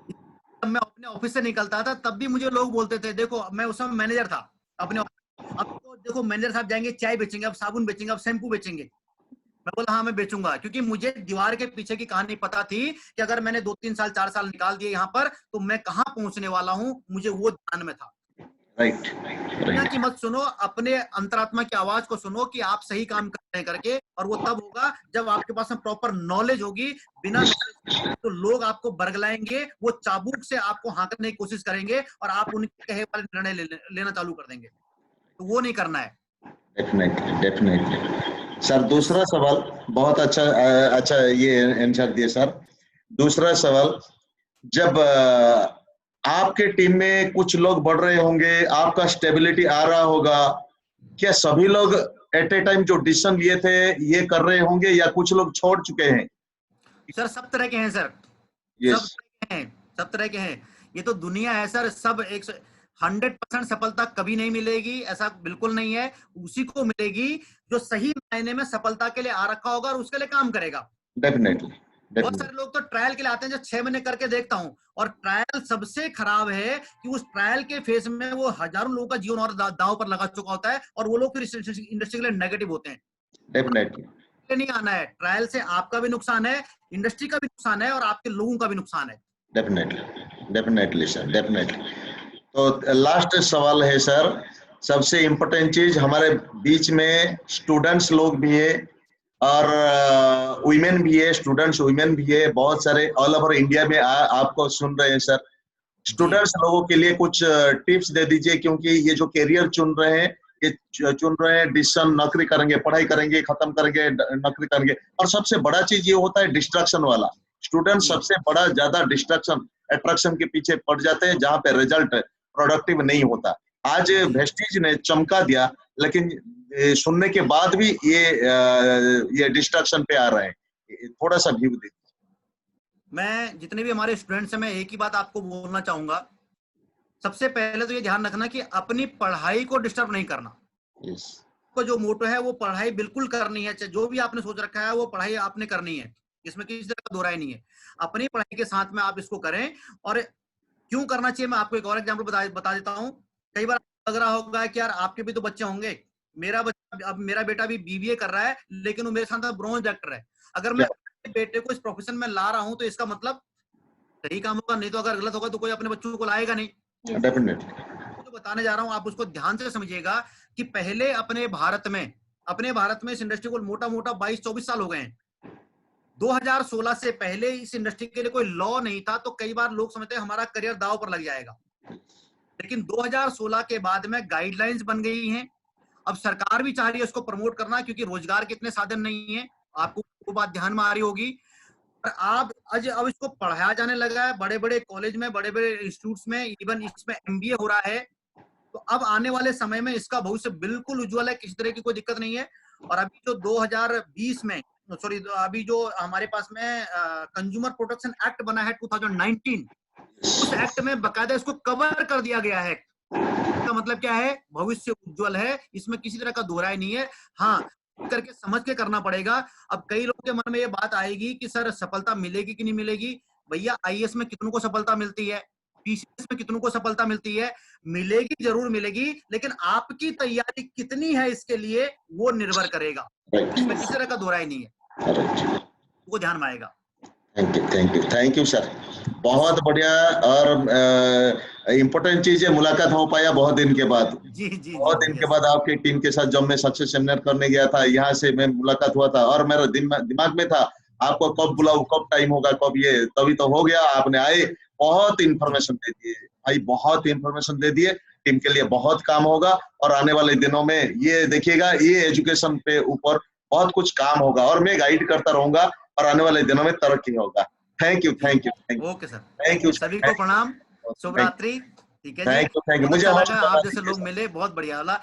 जब मैं अपने ऑफिस से निकलता था तब भी मुझे लोग बोलते थे, देखो मैं उस समय मैनेजर था अपने, अब तो देखो मैनेजर साहब जाएंगे चाय बेचेंगे, अब साबुन बेचेंगे, अब शैम्पू बेचेंगे। मैं बोला हाँ मैं बेचूंगा, क्योंकि मुझे दीवार के पीछे की कहानी पता थी कि अगर मैंने 2-3 साल 4 साल निकाल दिए यहाँ पर तो मैं कहाँ पहुंचने वाला हूँ, मुझे वो ध्यान में था। दुनिया की मत सुनो, अपने अंतरात्मा की आवाज को सुनो कि आप सही काम कर रहे हैं करके। और वो तब होगा जब आपके पास में प्रॉपर नॉलेज होगी। बिना नॉलेज तो लोग आपको बरगलाएंगे, वो चाबुक से आपको हाँकने की कोशिश करेंगे और आप उनके कहे वाले निर्णय लेना चालू कर देंगे। तो वो नहीं करना है। Definitely sir. दूसरा सवाल बहुत अच्छा ये आंसर दिए सर। दूसरा सवाल, जब आपके टीम में कुछ लोग बढ़ रहे होंगे, आपका स्टेबिलिटी आ रहा होगा, क्या सभी लोग एट ए टाइम जो डिसीजन लिए थे ये कर रहे होंगे या कुछ लोग छोड़ चुके हैं? सर सब तरह के हैं सर, यस। सब तरह के हैं। ये तो दुनिया है सर। सब 100% सफलता कभी नहीं मिलेगी, ऐसा बिल्कुल नहीं है। उसी को मिलेगी जो सही मायने में सफलता के लिए आ रखा होगा और उसके लिए काम करेगा। डेफिनेटली। बहुत सारे लोग तो ट्रायल के लिए आते हैं, जो 6 महीने करके देखता हूं, और ट्रायल सबसे खराब है कि उस ट्रायल के फेज में वो हजारों लोगों का जीवन और दांव पर लगा चुका होता है, और वो लोग फिर इंडस्ट्री के लिए नेगेटिव होते हैं। डेफिनेटली नहीं आना है, ट्रायल से आपका भी नुकसान है, इंडस्ट्री का भी नुकसान है, और आपके लोगों का भी नुकसान है। Definitely sir, definitely. तो लास्ट सवाल है सर, सबसे इम्पोर्टेंट चीज, हमारे बीच में स्टूडेंट्स लोग भी है और वुमेन भी है, स्टूडेंट्स वुमेन भी है, बहुत सारे ऑल ओवर इंडिया में आपको सुन रहे हैं सर। स्टूडेंट्स लोगों के लिए कुछ टिप्स दे दीजिए, क्योंकि ये जो कैरियर चुन रहे हैं, ये चुन रहे हैं डिसीजन, नौकरी करेंगे, पढ़ाई करेंगे, खत्म करेंगे, नौकरी करेंगे, और सबसे बड़ा चीज ये होता है डिस्ट्रैक्शन वाला। स्टूडेंट सबसे बड़ा ज्यादा डिस्ट्रैक्शन अट्रैक्शन के पीछे पड़ जाते हैं, जहां पे रिजल्ट प्रोडक्टिव नहीं होता। आज वेस्टीज ने चमका दिया, लेकिन सुनने के बाद भी ये डिस्ट्रक्शन पे आ रहे हैं। थोड़ा सा व्यू दे। मैं जितने भी हमारे स्टूडेंट्स हैं, मैं एक ही बात आपको बोलना चाहूंगा, सबसे पहले तो ये ध्यान रखना कि अपनी पढ़ाई को डिस्टर्ब नहीं करना। Yes. को जो मोटो है वो पढ़ाई बिल्कुल करनी है, जो भी आपने सोच रखा है वो पढ़ाई आपने करनी है, इसमें किसी तरह का दो राय नहीं है। अपनी पढ़ाई के साथ में आप इसको करें। और क्यों करना चाहिए, मैं आपको एक और एग्जांपल बता देता हूँ। कई बार लग रहा होगा कि यार आपके भी तो बच्चे होंगे, मेरा बेटा भी बीबीए कर रहा है, लेकिन वो मेरे साथ ब्रॉन्ज एक्टर है। अगर मैं अपने बेटे को इस प्रोफेशन में ला रहा हूं तो इसका मतलब सही काम होगा, नहीं तो अगर गलत होगा तो कोई अपने बच्चों को लाएगा नहीं। डेफिनेटली जो बताने जा रहा हूं आप उसको ध्यान से समझिएगा कि पहले अपने भारत में इस इंडस्ट्री को मोटा मोटा 22-24 साल हो गए हैं। 2016 से पहले इस इंडस्ट्री के लिए कोई लॉ नहीं था, तो कई बार लोग समझते हैं हमारा करियर दांव पर लग जाएगा। लेकिन 2016 के बाद में गाइडलाइंस बन गई हैं। अब सरकार भी चाह रही है उसको प्रमोट करना, क्योंकि रोजगार के इतने साधन नहीं है। आपको वो बात ध्यान में आ रही होगी। और अब इसको पढ़ाया जाने लगा है बड़े बड़े कॉलेज में, बड़े बड़े इंस्टीट्यूट्स में, इवन इसमें एमबीए हो रहा है। तो अब आने वाले समय में इसका भविष्य बिल्कुल उज्जवल है, किसी तरह की कोई दिक्कत नहीं है। और अभी जो 2020 में अभी जो हमारे पास में कंज्यूमर प्रोटेक्शन एक्ट बना है 2019, उस एक्ट में बकायदा इसको कवर कर दिया गया है। इसका मतलब क्या है, भविष्य उज्जवल है, इसमें किसी तरह का दोहराई नहीं है। हाँ, करके समझ के करना पड़ेगा। अब कई लोगों के मन में ये बात आएगी कि सर सफलता मिलेगी कि नहीं मिलेगी। भैया आईएएस में कितनों को सफलता मिलती है, पीसीएस में कितनों को सफलता मिलती है, मिलेगी जरूर मिलेगी, लेकिन आपकी तैयारी कितनी है इसके लिए वो निर्भर करेगा। इसमें किसी तरह का दोहराई नहीं है, वो ध्यान में आएगा। थैंक यू सर, बहुत बढ़िया। और इम्पोर्टेंट चीज है, मुलाकात हो पाया बहुत दिन के बाद। बहुत दिन के बाद आपकी टीम के साथ जब मैं सक्सेस सेमिनार करने गया था, यहाँ से मैं मुलाकात हुआ था, और मेरा दिमाग में था आपको कब बुलाऊं, कब टाइम होगा, कब ये, तभी तो हो गया। आपने आए, बहुत इंफॉर्मेशन दे दिए भाई, बहुत इंफॉर्मेशन दे दिए। टीम के लिए बहुत काम होगा, और आने वाले दिनों में ये देखिएगा, ये एजुकेशन पे ऊपर बहुत कुछ काम होगा, और मैं गाइड करता रहूंगा, और आने वाले दिनों में तरक्की होगा। Thank you. Okay sir, thank you. सभी को प्रणाम, शुभ रात्रि। ठीक है जी, थैंक यू। मुझे अच्छा लगा आप जैसे लोग मिले, बहुत बढ़िया वाला।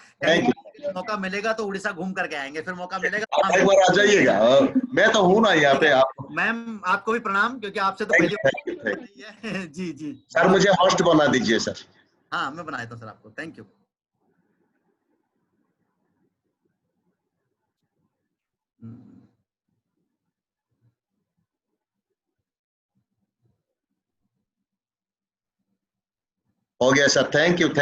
मौका मिलेगा तो उड़ीसा घूम करके आएंगे, फिर मौका मिलेगा आप एक बार आ जाइएगा, मैं तो हूँ ना यहाँ पे। आप मैम आपको भी प्रणाम, क्योंकि आपसे तो पहले जी जी सर, मुझे होस्ट बना दीजिए सर। हाँ, मैं बना देता हूँ सर आपको। Thank you. हो गया sir, thank you sir.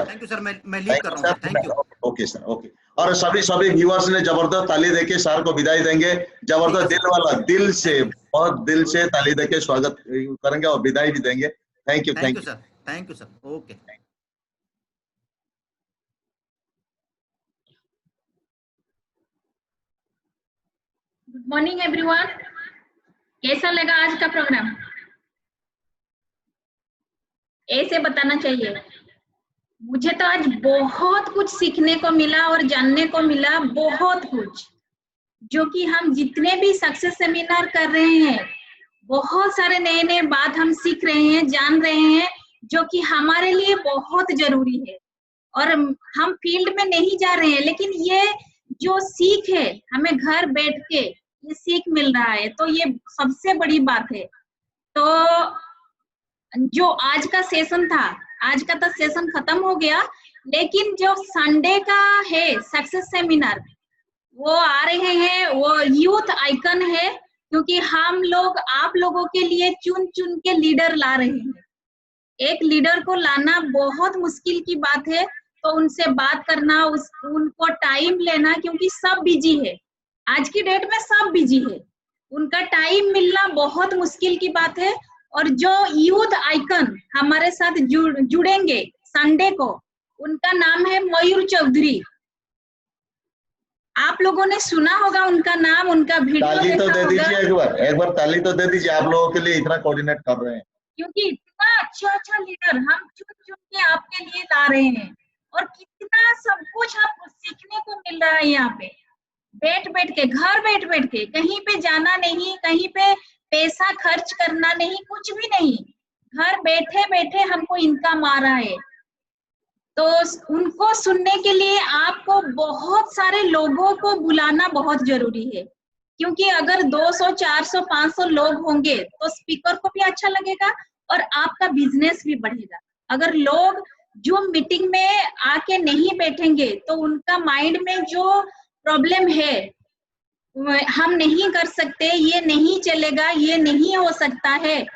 Thank you sir, मैं लीव कर रहा हूँ। Thank you. Okay sir, okay. और सभी व्यूअर्स ने जबरदस्त ताली देके सर को विदाई देंगे। जबरदस्त दिल वाला, दिल से, बहुत दिल से ताली देके स्वागत करेंगे और विदाई भी देंगे। Thank you sir, thank you sir. Okay. Good morning everyone, कैसा लगा आज का प्रोग्राम? ऐसे बताना चाहिए। मुझे तो आज बहुत कुछ सीखने को मिला और जानने को मिला, बहुत कुछ, जो कि हम जितने भी सक्सेस सेमिनार कर रहे हैं, बहुत सारे नए नए बात हम सीख रहे हैं, जान रहे हैं, जो कि हमारे लिए बहुत जरूरी है। और हम फील्ड में नहीं जा रहे हैं, लेकिन ये जो सीख है हमें घर बैठ के ये सीख मिल रहा है, तो ये सबसे बड़ी बात है। तो जो आज का सेशन था, आज का तो सेशन खत्म हो गया, लेकिन जो संडे का है सक्सेस सेमिनार, वो आ रहे हैं, वो यूथ आइकन है, क्योंकि हम लोग आप लोगों के लिए चुन चुन के लीडर ला रहे हैं। एक लीडर को लाना बहुत मुश्किल की बात है, तो उनसे बात करना, उनको टाइम लेना, क्योंकि सब बिजी है, आज की डेट में सब बिजी है, उनका टाइम मिलना बहुत मुश्किल की बात है। और जो यूथ आइकन हमारे साथ जुड़ेंगे संडे को, उनका नाम है मयूर चौधरी। आप लोगों ने सुना होगा उनका नाम, उनका वीडियो ताली तो दे दीजिए, एक बार ताली तो दे दीजिए, आप लोगों के लिए इतना कोऑर्डिनेट कर रहे हैं, क्योंकि इतना अच्छा लीडर हम चुन चुन के आपके लिए ला रहे हैं, और कितना सब कुछ आपको सीखने को मिल रहा है यहाँ पे, बैठ के, घर बैठ के, कहीं पे जाना नहीं, कहीं पे पैसा खर्च करना नहीं, कुछ भी नहीं, घर बैठे बैठे हमको इनकम आ रहा है। तो उनको सुनने के लिए आपको बहुत सारे लोगों को बुलाना बहुत जरूरी है, क्योंकि अगर 200, 400, 500 लोग होंगे तो स्पीकर को भी अच्छा लगेगा और आपका बिजनेस भी बढ़ेगा। अगर लोग जो मीटिंग में आके नहीं बैठेंगे तो उनका माइंड में जो प्रॉब्लम है, हम नहीं कर सकते, ये नहीं चलेगा, ये नहीं हो सकता है,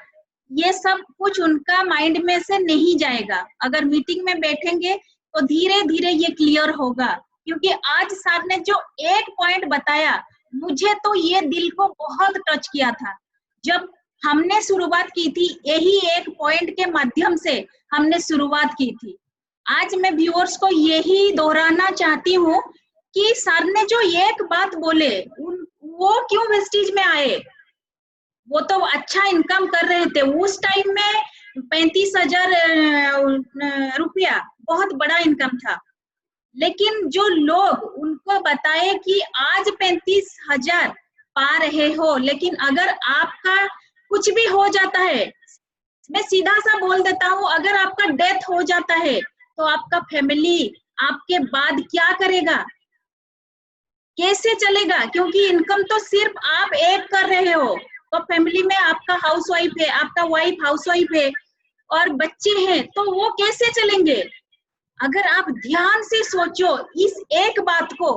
ये सब कुछ उनका माइंड में से नहीं जाएगा। अगर मीटिंग में बैठेंगे तो धीरे धीरे ये क्लियर होगा। क्योंकि आज सर ने जो एक पॉइंट बताया, मुझे तो ये दिल को बहुत टच किया था। जब हमने शुरुआत की थी, यही एक पॉइंट के माध्यम से हमने शुरुआत की थी। आज मैं व्यूअर्स को यही दोहराना चाहती हूँ कि सर ने जो एक बात बोले, वो क्यों वेस्टीज में आए? वो तो अच्छा इनकम कर रहे थे उस टाइम में, 35,000 रुपया बहुत बड़ा इनकम था। लेकिन जो लोग उनको बताए कि आज 35,000 पा रहे हो, लेकिन अगर आपका कुछ भी हो जाता है, मैं सीधा सा बोल देता हूँ, अगर आपका डेथ हो जाता है तो आपका फैमिली आपके बाद क्या करेगा, कैसे चलेगा? क्योंकि इनकम तो सिर्फ आप एक कर रहे हो, तो फैमिली में आपका हाउसवाइफ है, आपका वाइफ हाउसवाइफ है और बच्चे हैं, तो वो कैसे चलेंगे? अगर आप ध्यान से सोचो इस एक बात को,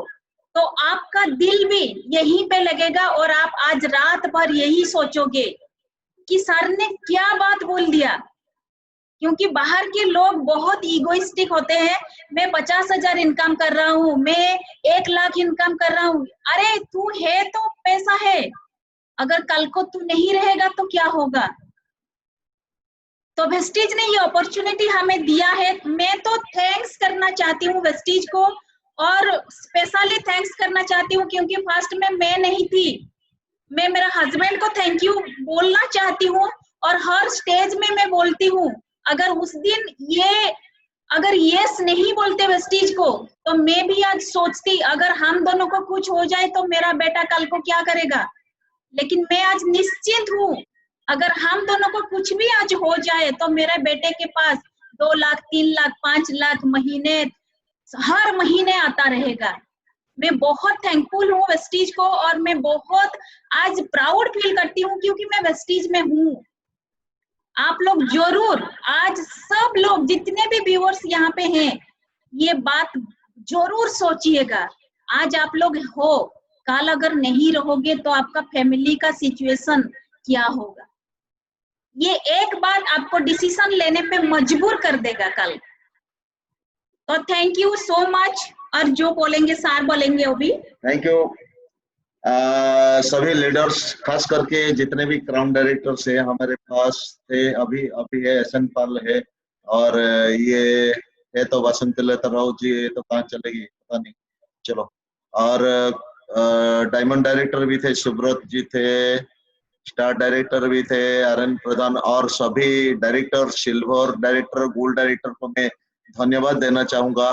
तो आपका दिल भी यहीं पे लगेगा और आप आज रात भर यही सोचोगे कि सर ने क्या बात बोल दिया। क्योंकि बाहर के लोग बहुत इगोइस्टिक होते हैं, मैं 50,000 इनकम कर रहा हूँ, मैं 1 लाख इनकम कर रहा हूँ। अरे तू है तो पैसा है, अगर कल को तू नहीं रहेगा तो क्या होगा? तो वेस्टीज ने ये अपॉर्चुनिटी हमें दिया है। मैं तो थैंक्स करना चाहती हूँ वेस्टीज को, और स्पेशली थैंक्स करना चाहती हूँ क्योंकि फर्स्ट में मैं नहीं थी, मैं मेरा हस्बैंड को थैंक यू बोलना चाहती हूँ और हर स्टेज में मैं बोलती हूँ। अगर उस दिन अगर यस नहीं बोलते वेस्टीज को, तो मैं भी आज सोचती अगर हम दोनों को कुछ हो जाए तो मेरा बेटा कल को क्या करेगा। लेकिन मैं आज निश्चिंत हूँ, अगर हम दोनों को कुछ भी आज हो जाए तो मेरे बेटे के पास 2 लाख, 3 लाख, 5 लाख महीने, हर महीने आता रहेगा। मैं बहुत थैंकफुल हूँ वेस्टीज को, और मैं बहुत आज प्राउड फील करती हूँ क्योंकि मैं वेस्टीज में हूँ। आप लोग जरूर, आज सब लोग जितने भी व्यूअर्स यहाँ पे हैं, ये बात जरूर सोचिएगा। आज आप लोग हो, कल अगर नहीं रहोगे तो आपका फैमिली का सिचुएशन क्या होगा? ये एक बात आपको डिसीजन लेने पे मजबूर कर देगा कल। तो थैंक यू सो मच, और जो बोलेंगे सर बोलेंगे वो भी। Thank you. सभी लीडर्स, खास करके जितने भी क्राउन डायरेक्टर्स है हमारे पास थे, अभी है, एसएन पाल है, और ये है तो वसंत राव जी है, तो कहाँ चलेगी पता नहीं, चलो। और डायमंड डायरेक्टर भी थे, सुब्रत जी थे, स्टार डायरेक्टर भी थे आरएन प्रधान, और सभी director, silver director, gold director को मैं धन्यवाद देना चाहूंगा,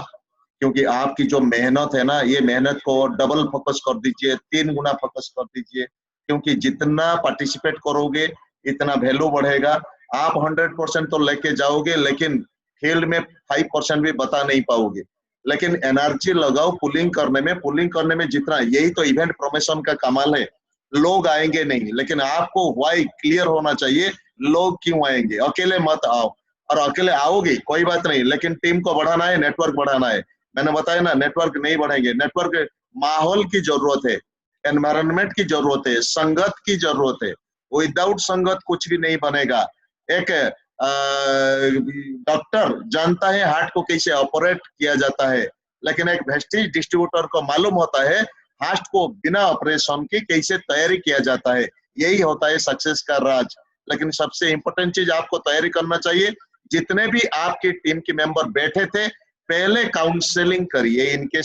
क्योंकि आपकी जो मेहनत है ना, ये मेहनत को डबल फोकस कर दीजिए, 3 गुना फोकस कर दीजिए, क्योंकि जितना पार्टिसिपेट करोगे इतना वैल्यू बढ़ेगा। आप 100% तो लेके जाओगे, लेकिन फील्ड में 5% भी बता नहीं पाओगे। लेकिन एनर्जी लगाओ पुलिंग करने में जितना, यही तो इवेंट प्रमोशन का कमाल है। लोग आएंगे नहीं, लेकिन आपको व्हाई क्लियर होना चाहिए, लोग क्यों आएंगे। अकेले मत आओ, और अकेले आओगे कोई बात नहीं, लेकिन टीम को बढ़ाना है, नेटवर्क बढ़ाना है। मैंने बताया ना, नेटवर्क नहीं बढ़ेंगे, नेटवर्क माहौल की जरूरत है, एनवायरनमेंट की जरूरत है, संगत की जरूरत है। विदाउट संगत कुछ भी नहीं बनेगा। एक डॉक्टर जानता है हार्ट को कैसे ऑपरेट किया जाता है, लेकिन एक वेस्टीज डिस्ट्रीब्यूटर को मालूम होता है हार्ट को बिना ऑपरेशन के कैसे तैयारी किया जाता है। यही होता है सक्सेस का राज। लेकिन सबसे इंपॉर्टेंट चीज आपको तैयारी करना चाहिए। जितने भी आपकी टीम के मेंबर बैठे थे, पहले काउंसलिंग करिए इनके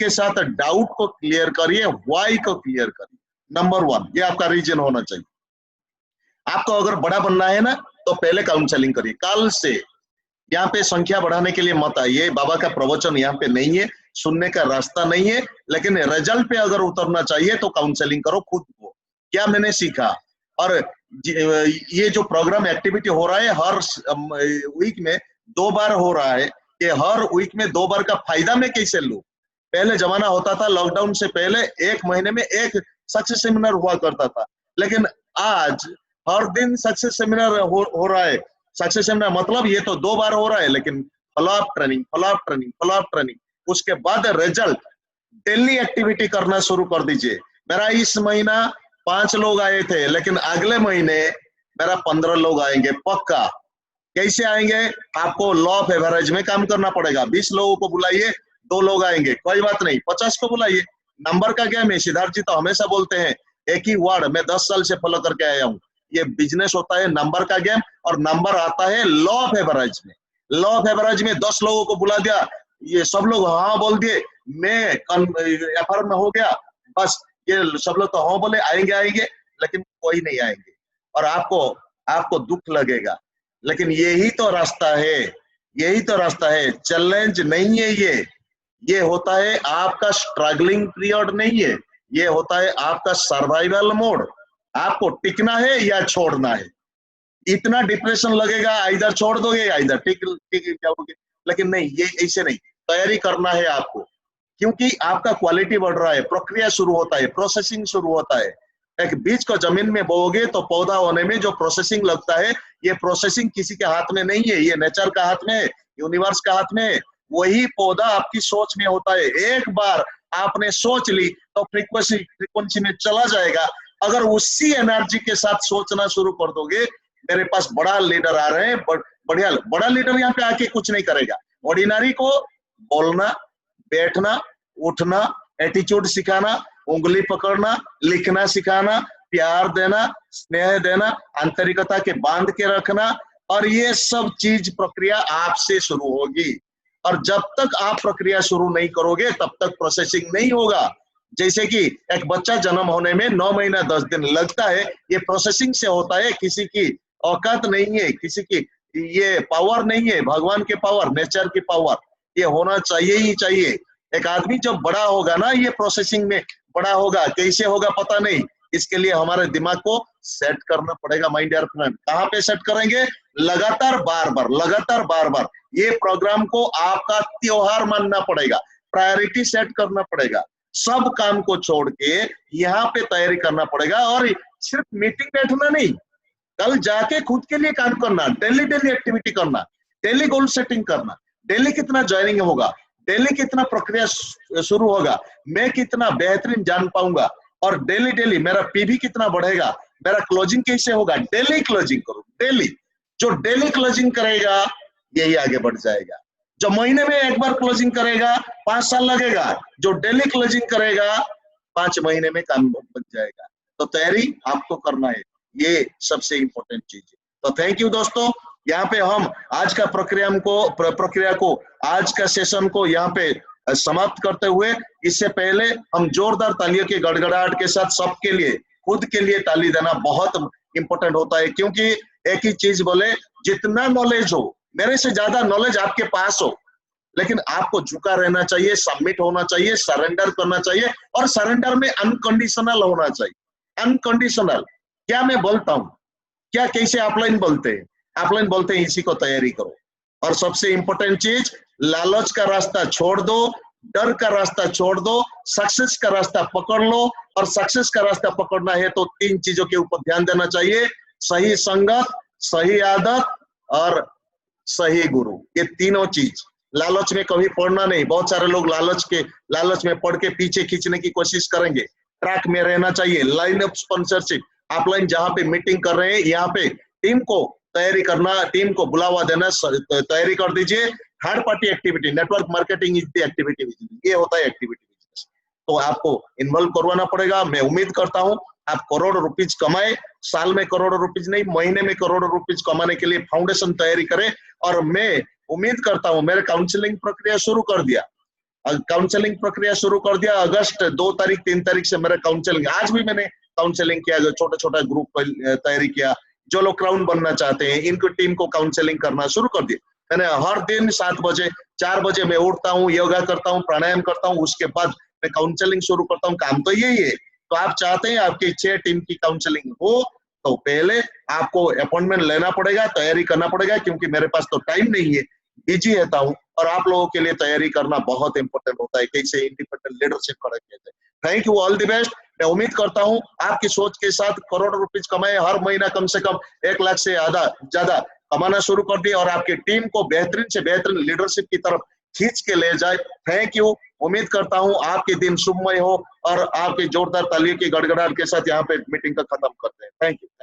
साथ डाउट को क्लियर करिए, व्हाई को क्लियर करिए। नंबर 1 ये आपका रीजन होना चाहिए। आपको अगर बड़ा बनना है ना, तो पहले काउंसलिंग करिए। कल से यहाँ पे संख्या बढ़ाने के लिए मत आइए, बाबा का प्रवचन यहाँ पे नहीं है, सुनने का रास्ता नहीं है, लेकिन रिजल्ट पे अगर उतरना चाहिए तो काउंसलिंग करो खुद को। क्या मैंने सीखा, और ये जो प्रोग्राम एक्टिविटी हो रहा है हर वीक में 2 बार हो रहा है, ये हर वीक में 2 बार का फायदा मैं कैसे लूं? पहले जमाना होता था, लॉकडाउन से पहले 1 महीने में 1 सक्सेस सेमिनार हुआ करता था, लेकिन आज हर दिन सक्सेस सेमिनार हो रहा है। सक्सेस सेमिनार मतलब ये तो 2 बार हो रहा है, लेकिन follow up training, follow up training, follow up training, उसके बाद रिजल्ट। डेली एक्टिविटी करना शुरू कर दीजिए। मेरा इस महीना 5 लोग आए थे, लेकिन अगले महीने मेरा 15 लोग आएंगे पक्का। कैसे आएंगे? आपको लॉ ऑफ एवरेज में काम करना पड़ेगा। 20 लोगों को बुलाइए, 2 लोग आएंगे, कोई बात नहीं, 50 को बुलाइए। नंबर का गेम है। सिद्धार्थ जी तो हमेशा बोलते हैं एक ही वर्ड, मैं 10 साल से फॉलो करके आया हूँ, ये बिजनेस होता है नंबर का गेम, और नंबर आता है लॉ ऑफ एवरेज में। लॉ ऑफ एवरेज में 10 लोगों को बुला दिया, ये सब लोग हाँ बोल दिए, मैं एफआर में हो गया, बस ये सब लोग तो हाँ बोले, आएंगे आएंगे, लेकिन कोई नहीं आएंगे और आपको दुख लगेगा। लेकिन यही तो रास्ता है, यही तो रास्ता है। चैलेंज नहीं है ये होता है आपका स्ट्रगलिंग पीरियड नहीं है, ये होता है आपका सर्वाइवल मोड। आपको टिकना है या छोड़ना है। इतना डिप्रेशन लगेगा, इधर छोड़ दोगे या इधर टिक जाओगे, लेकिन नहीं, ये ऐसे नहीं, तैयारी करना है आपको, क्योंकि आपका क्वालिटी बढ़ रहा है, प्रक्रिया शुरू होता है, प्रोसेसिंग शुरू होता है। एक बीज को जमीन में बोओगे तो पौधा होने में जो प्रोसेसिंग लगता है, ये प्रोसेसिंग किसी के हाथ में नहीं है, ये नेचर का हाथ में है, यूनिवर्स का हाथ में है। वही पौधा आपकी सोच में होता है। एक बार आपने सोच ली तो फ्रीक्वेंसी में चला जाएगा। अगर उसी एनर्जी के साथ सोचना शुरू कर दोगे, मेरे पास बड़ा लीडर आ रहे हैं, बढ़िया बड़ा लीडर यहाँ पे आके कुछ नहीं करेगा। ऑर्डिनरी को बोलना, बैठना, उठना, एटीट्यूड सिखाना, उंगली पकड़ना, लिखना सिखाना, प्यार देना, स्नेह देना, आंतरिकता के बांध के रखना, और ये सब चीज प्रक्रिया आपसे शुरू होगी। और जब तक आप प्रक्रिया शुरू नहीं करोगे तब तक प्रोसेसिंग नहीं होगा। जैसे कि एक बच्चा जन्म होने में 9 महीना 10 दिन लगता है, ये प्रोसेसिंग से होता है। किसी की औकात नहीं है, किसी की ये पावर नहीं है, भगवान के पावर, नेचर की पावर, ये होना चाहिए ही चाहिए। एक आदमी जब बड़ा होगा ना, ये प्रोसेसिंग में बड़ा होगा, कैसे होगा पता नहीं। इसके लिए हमारे दिमाग को सेट करना पड़ेगा माय डियर फ्रेंड। कहाँ पे सेट करेंगे? लगातार बार बार ये प्रोग्राम को आपका त्योहार मानना पड़ेगा, प्रायोरिटी सेट करना पड़ेगा, सब काम को छोड़ के यहाँ पे तैयारी करना पड़ेगा। और सिर्फ मीटिंग बैठना नहीं, कल जाके खुद के लिए काम करना, डेली एक्टिविटी करना, डेली गोल सेटिंग करना, डेली कितना ज्वाइनिंग होगा, डेली कितना प्रक्रिया शुरू होगा, मैं कितना बेहतरीन जान पाऊंगा, और डेली मेरा पीवी कितना बढ़ेगा, मेरा क्लोजिंग कैसे होगा। डेली क्लोजिंग करो, डेली। जो डेली क्लोजिंग करेगा यही आगे बढ़ जाएगा। जो महीने में एक बार क्लोजिंग करेगा 5 साल लगेगा, जो डेली क्लोजिंग करेगा 5 महीने में काम बन जाएगा। तो तैयारी आपको करना है, ये सबसे इंपॉर्टेंट चीज है। तो थैंक यू दोस्तों। यहाँ पे हम आज का प्रक्रिया को आज का सेशन को यहाँ पे समाप्त करते हुए, इससे पहले हम जोरदार तालियों के गड़गड़ाहट के साथ सबके लिए, खुद के लिए ताली देना बहुत इंपॉर्टेंट होता है। क्योंकि एक ही चीज बोले, जितना नॉलेज हो, मेरे से ज्यादा नॉलेज आपके पास हो, लेकिन आपको झुका रहना चाहिए, सबमिट होना चाहिए, सरेंडर करना चाहिए, और सरेंडर में अनकंडीशनल होना चाहिए। अनकंडीशनल क्या मैं बोलता हूँ, क्या कैसे ऑफलाइन बोलते हैं, ऑफलाइन बोलते हैं इसी को तैयारी करो। और सबसे इंपॉर्टेंट चीज, लालच का रास्ता छोड़ दो, डर का रास्ता छोड़ दो, सक्सेस का रास्ता पकड़ लो। और सक्सेस का रास्ता पकड़ना है तो 3 चीजों के ऊपर ध्यान देना चाहिए: सही संगत, सही आदत और सही गुरु। ये तीनों चीज। लालच में कभी पड़ना नहीं। बहुत सारे लोग लालच में पड़ के पीछे खींचने की कोशिश करेंगे। ट्रैक में रहना चाहिए। लाइन अप स्पॉन्सरशिप, ऑफलाइन जहां पे मीटिंग कर रहे हैं, यहाँ पे टीम को तैयारी करना, टीम को बुलावा देना, तैयारी कर दीजिए। Third party activity, network marketing is the activity business, ये होता है एक्टिविटी बिजनेस। तो आपको इन्वॉल्व करवाना पड़ेगा। मैं उम्मीद करता हूं आप करोड़ों रुपीज कमाए, साल में करोड़ों रुपीज नहीं, महीने में करोड़ों रुपीज कमाने के लिए फाउंडेशन तैयारी करें। और मैं उम्मीद करता हूं, मेरे काउंसलिंग प्रक्रिया शुरू कर दिया, अगस्त 2 तारीख 3 तारीख से मेरा काउंसलिंग, आज भी मैंने काउंसलिंग किया, जो छोटा ग्रुप तैयारी किया। जो लोग क्राउन बनना चाहते हैं, इनको टीम को काउंसलिंग करना शुरू कर दिया मैंने। हर दिन 7 बजे 4 बजे मैं उठता हूँ, योगा करता हूँ, प्राणायाम करता हूँ, उसके बाद मैं काउंसलिंग शुरू करता हूँ। काम तो यही है। तो आप चाहते हैं आपकी इच्छा टीम की काउंसलिंग हो, तो पहले आपको अपॉइंटमेंट लेना पड़ेगा, तैयारी करना पड़ेगा, क्योंकि मेरे पास तो टाइम नहीं है, बिजी रहता हूँ और आप लोगों के लिए तैयारी करना बहुत इंपॉर्टेंट होता है, कैसे इंडिपेंडेंट लीडरशिप करेंगे। Thank you, all the best. मैं उम्मीद करता हूं आपकी सोच के साथ करोड़ों रुपए कमाए, हर महीना कम से कम 1 लाख से ज्यादा कमाना शुरू कर दिए और आपकी टीम को बेहतरीन से बेहतरीन लीडरशिप की तरफ खींच के ले जाए। Thank you. उम्मीद करता हूं आपके दिन शुभमय हो और आपके जोरदार तालियों की गड़गड़ाहट के साथ यहाँ पे मीटिंग का खत्म करते हैं। Thank you.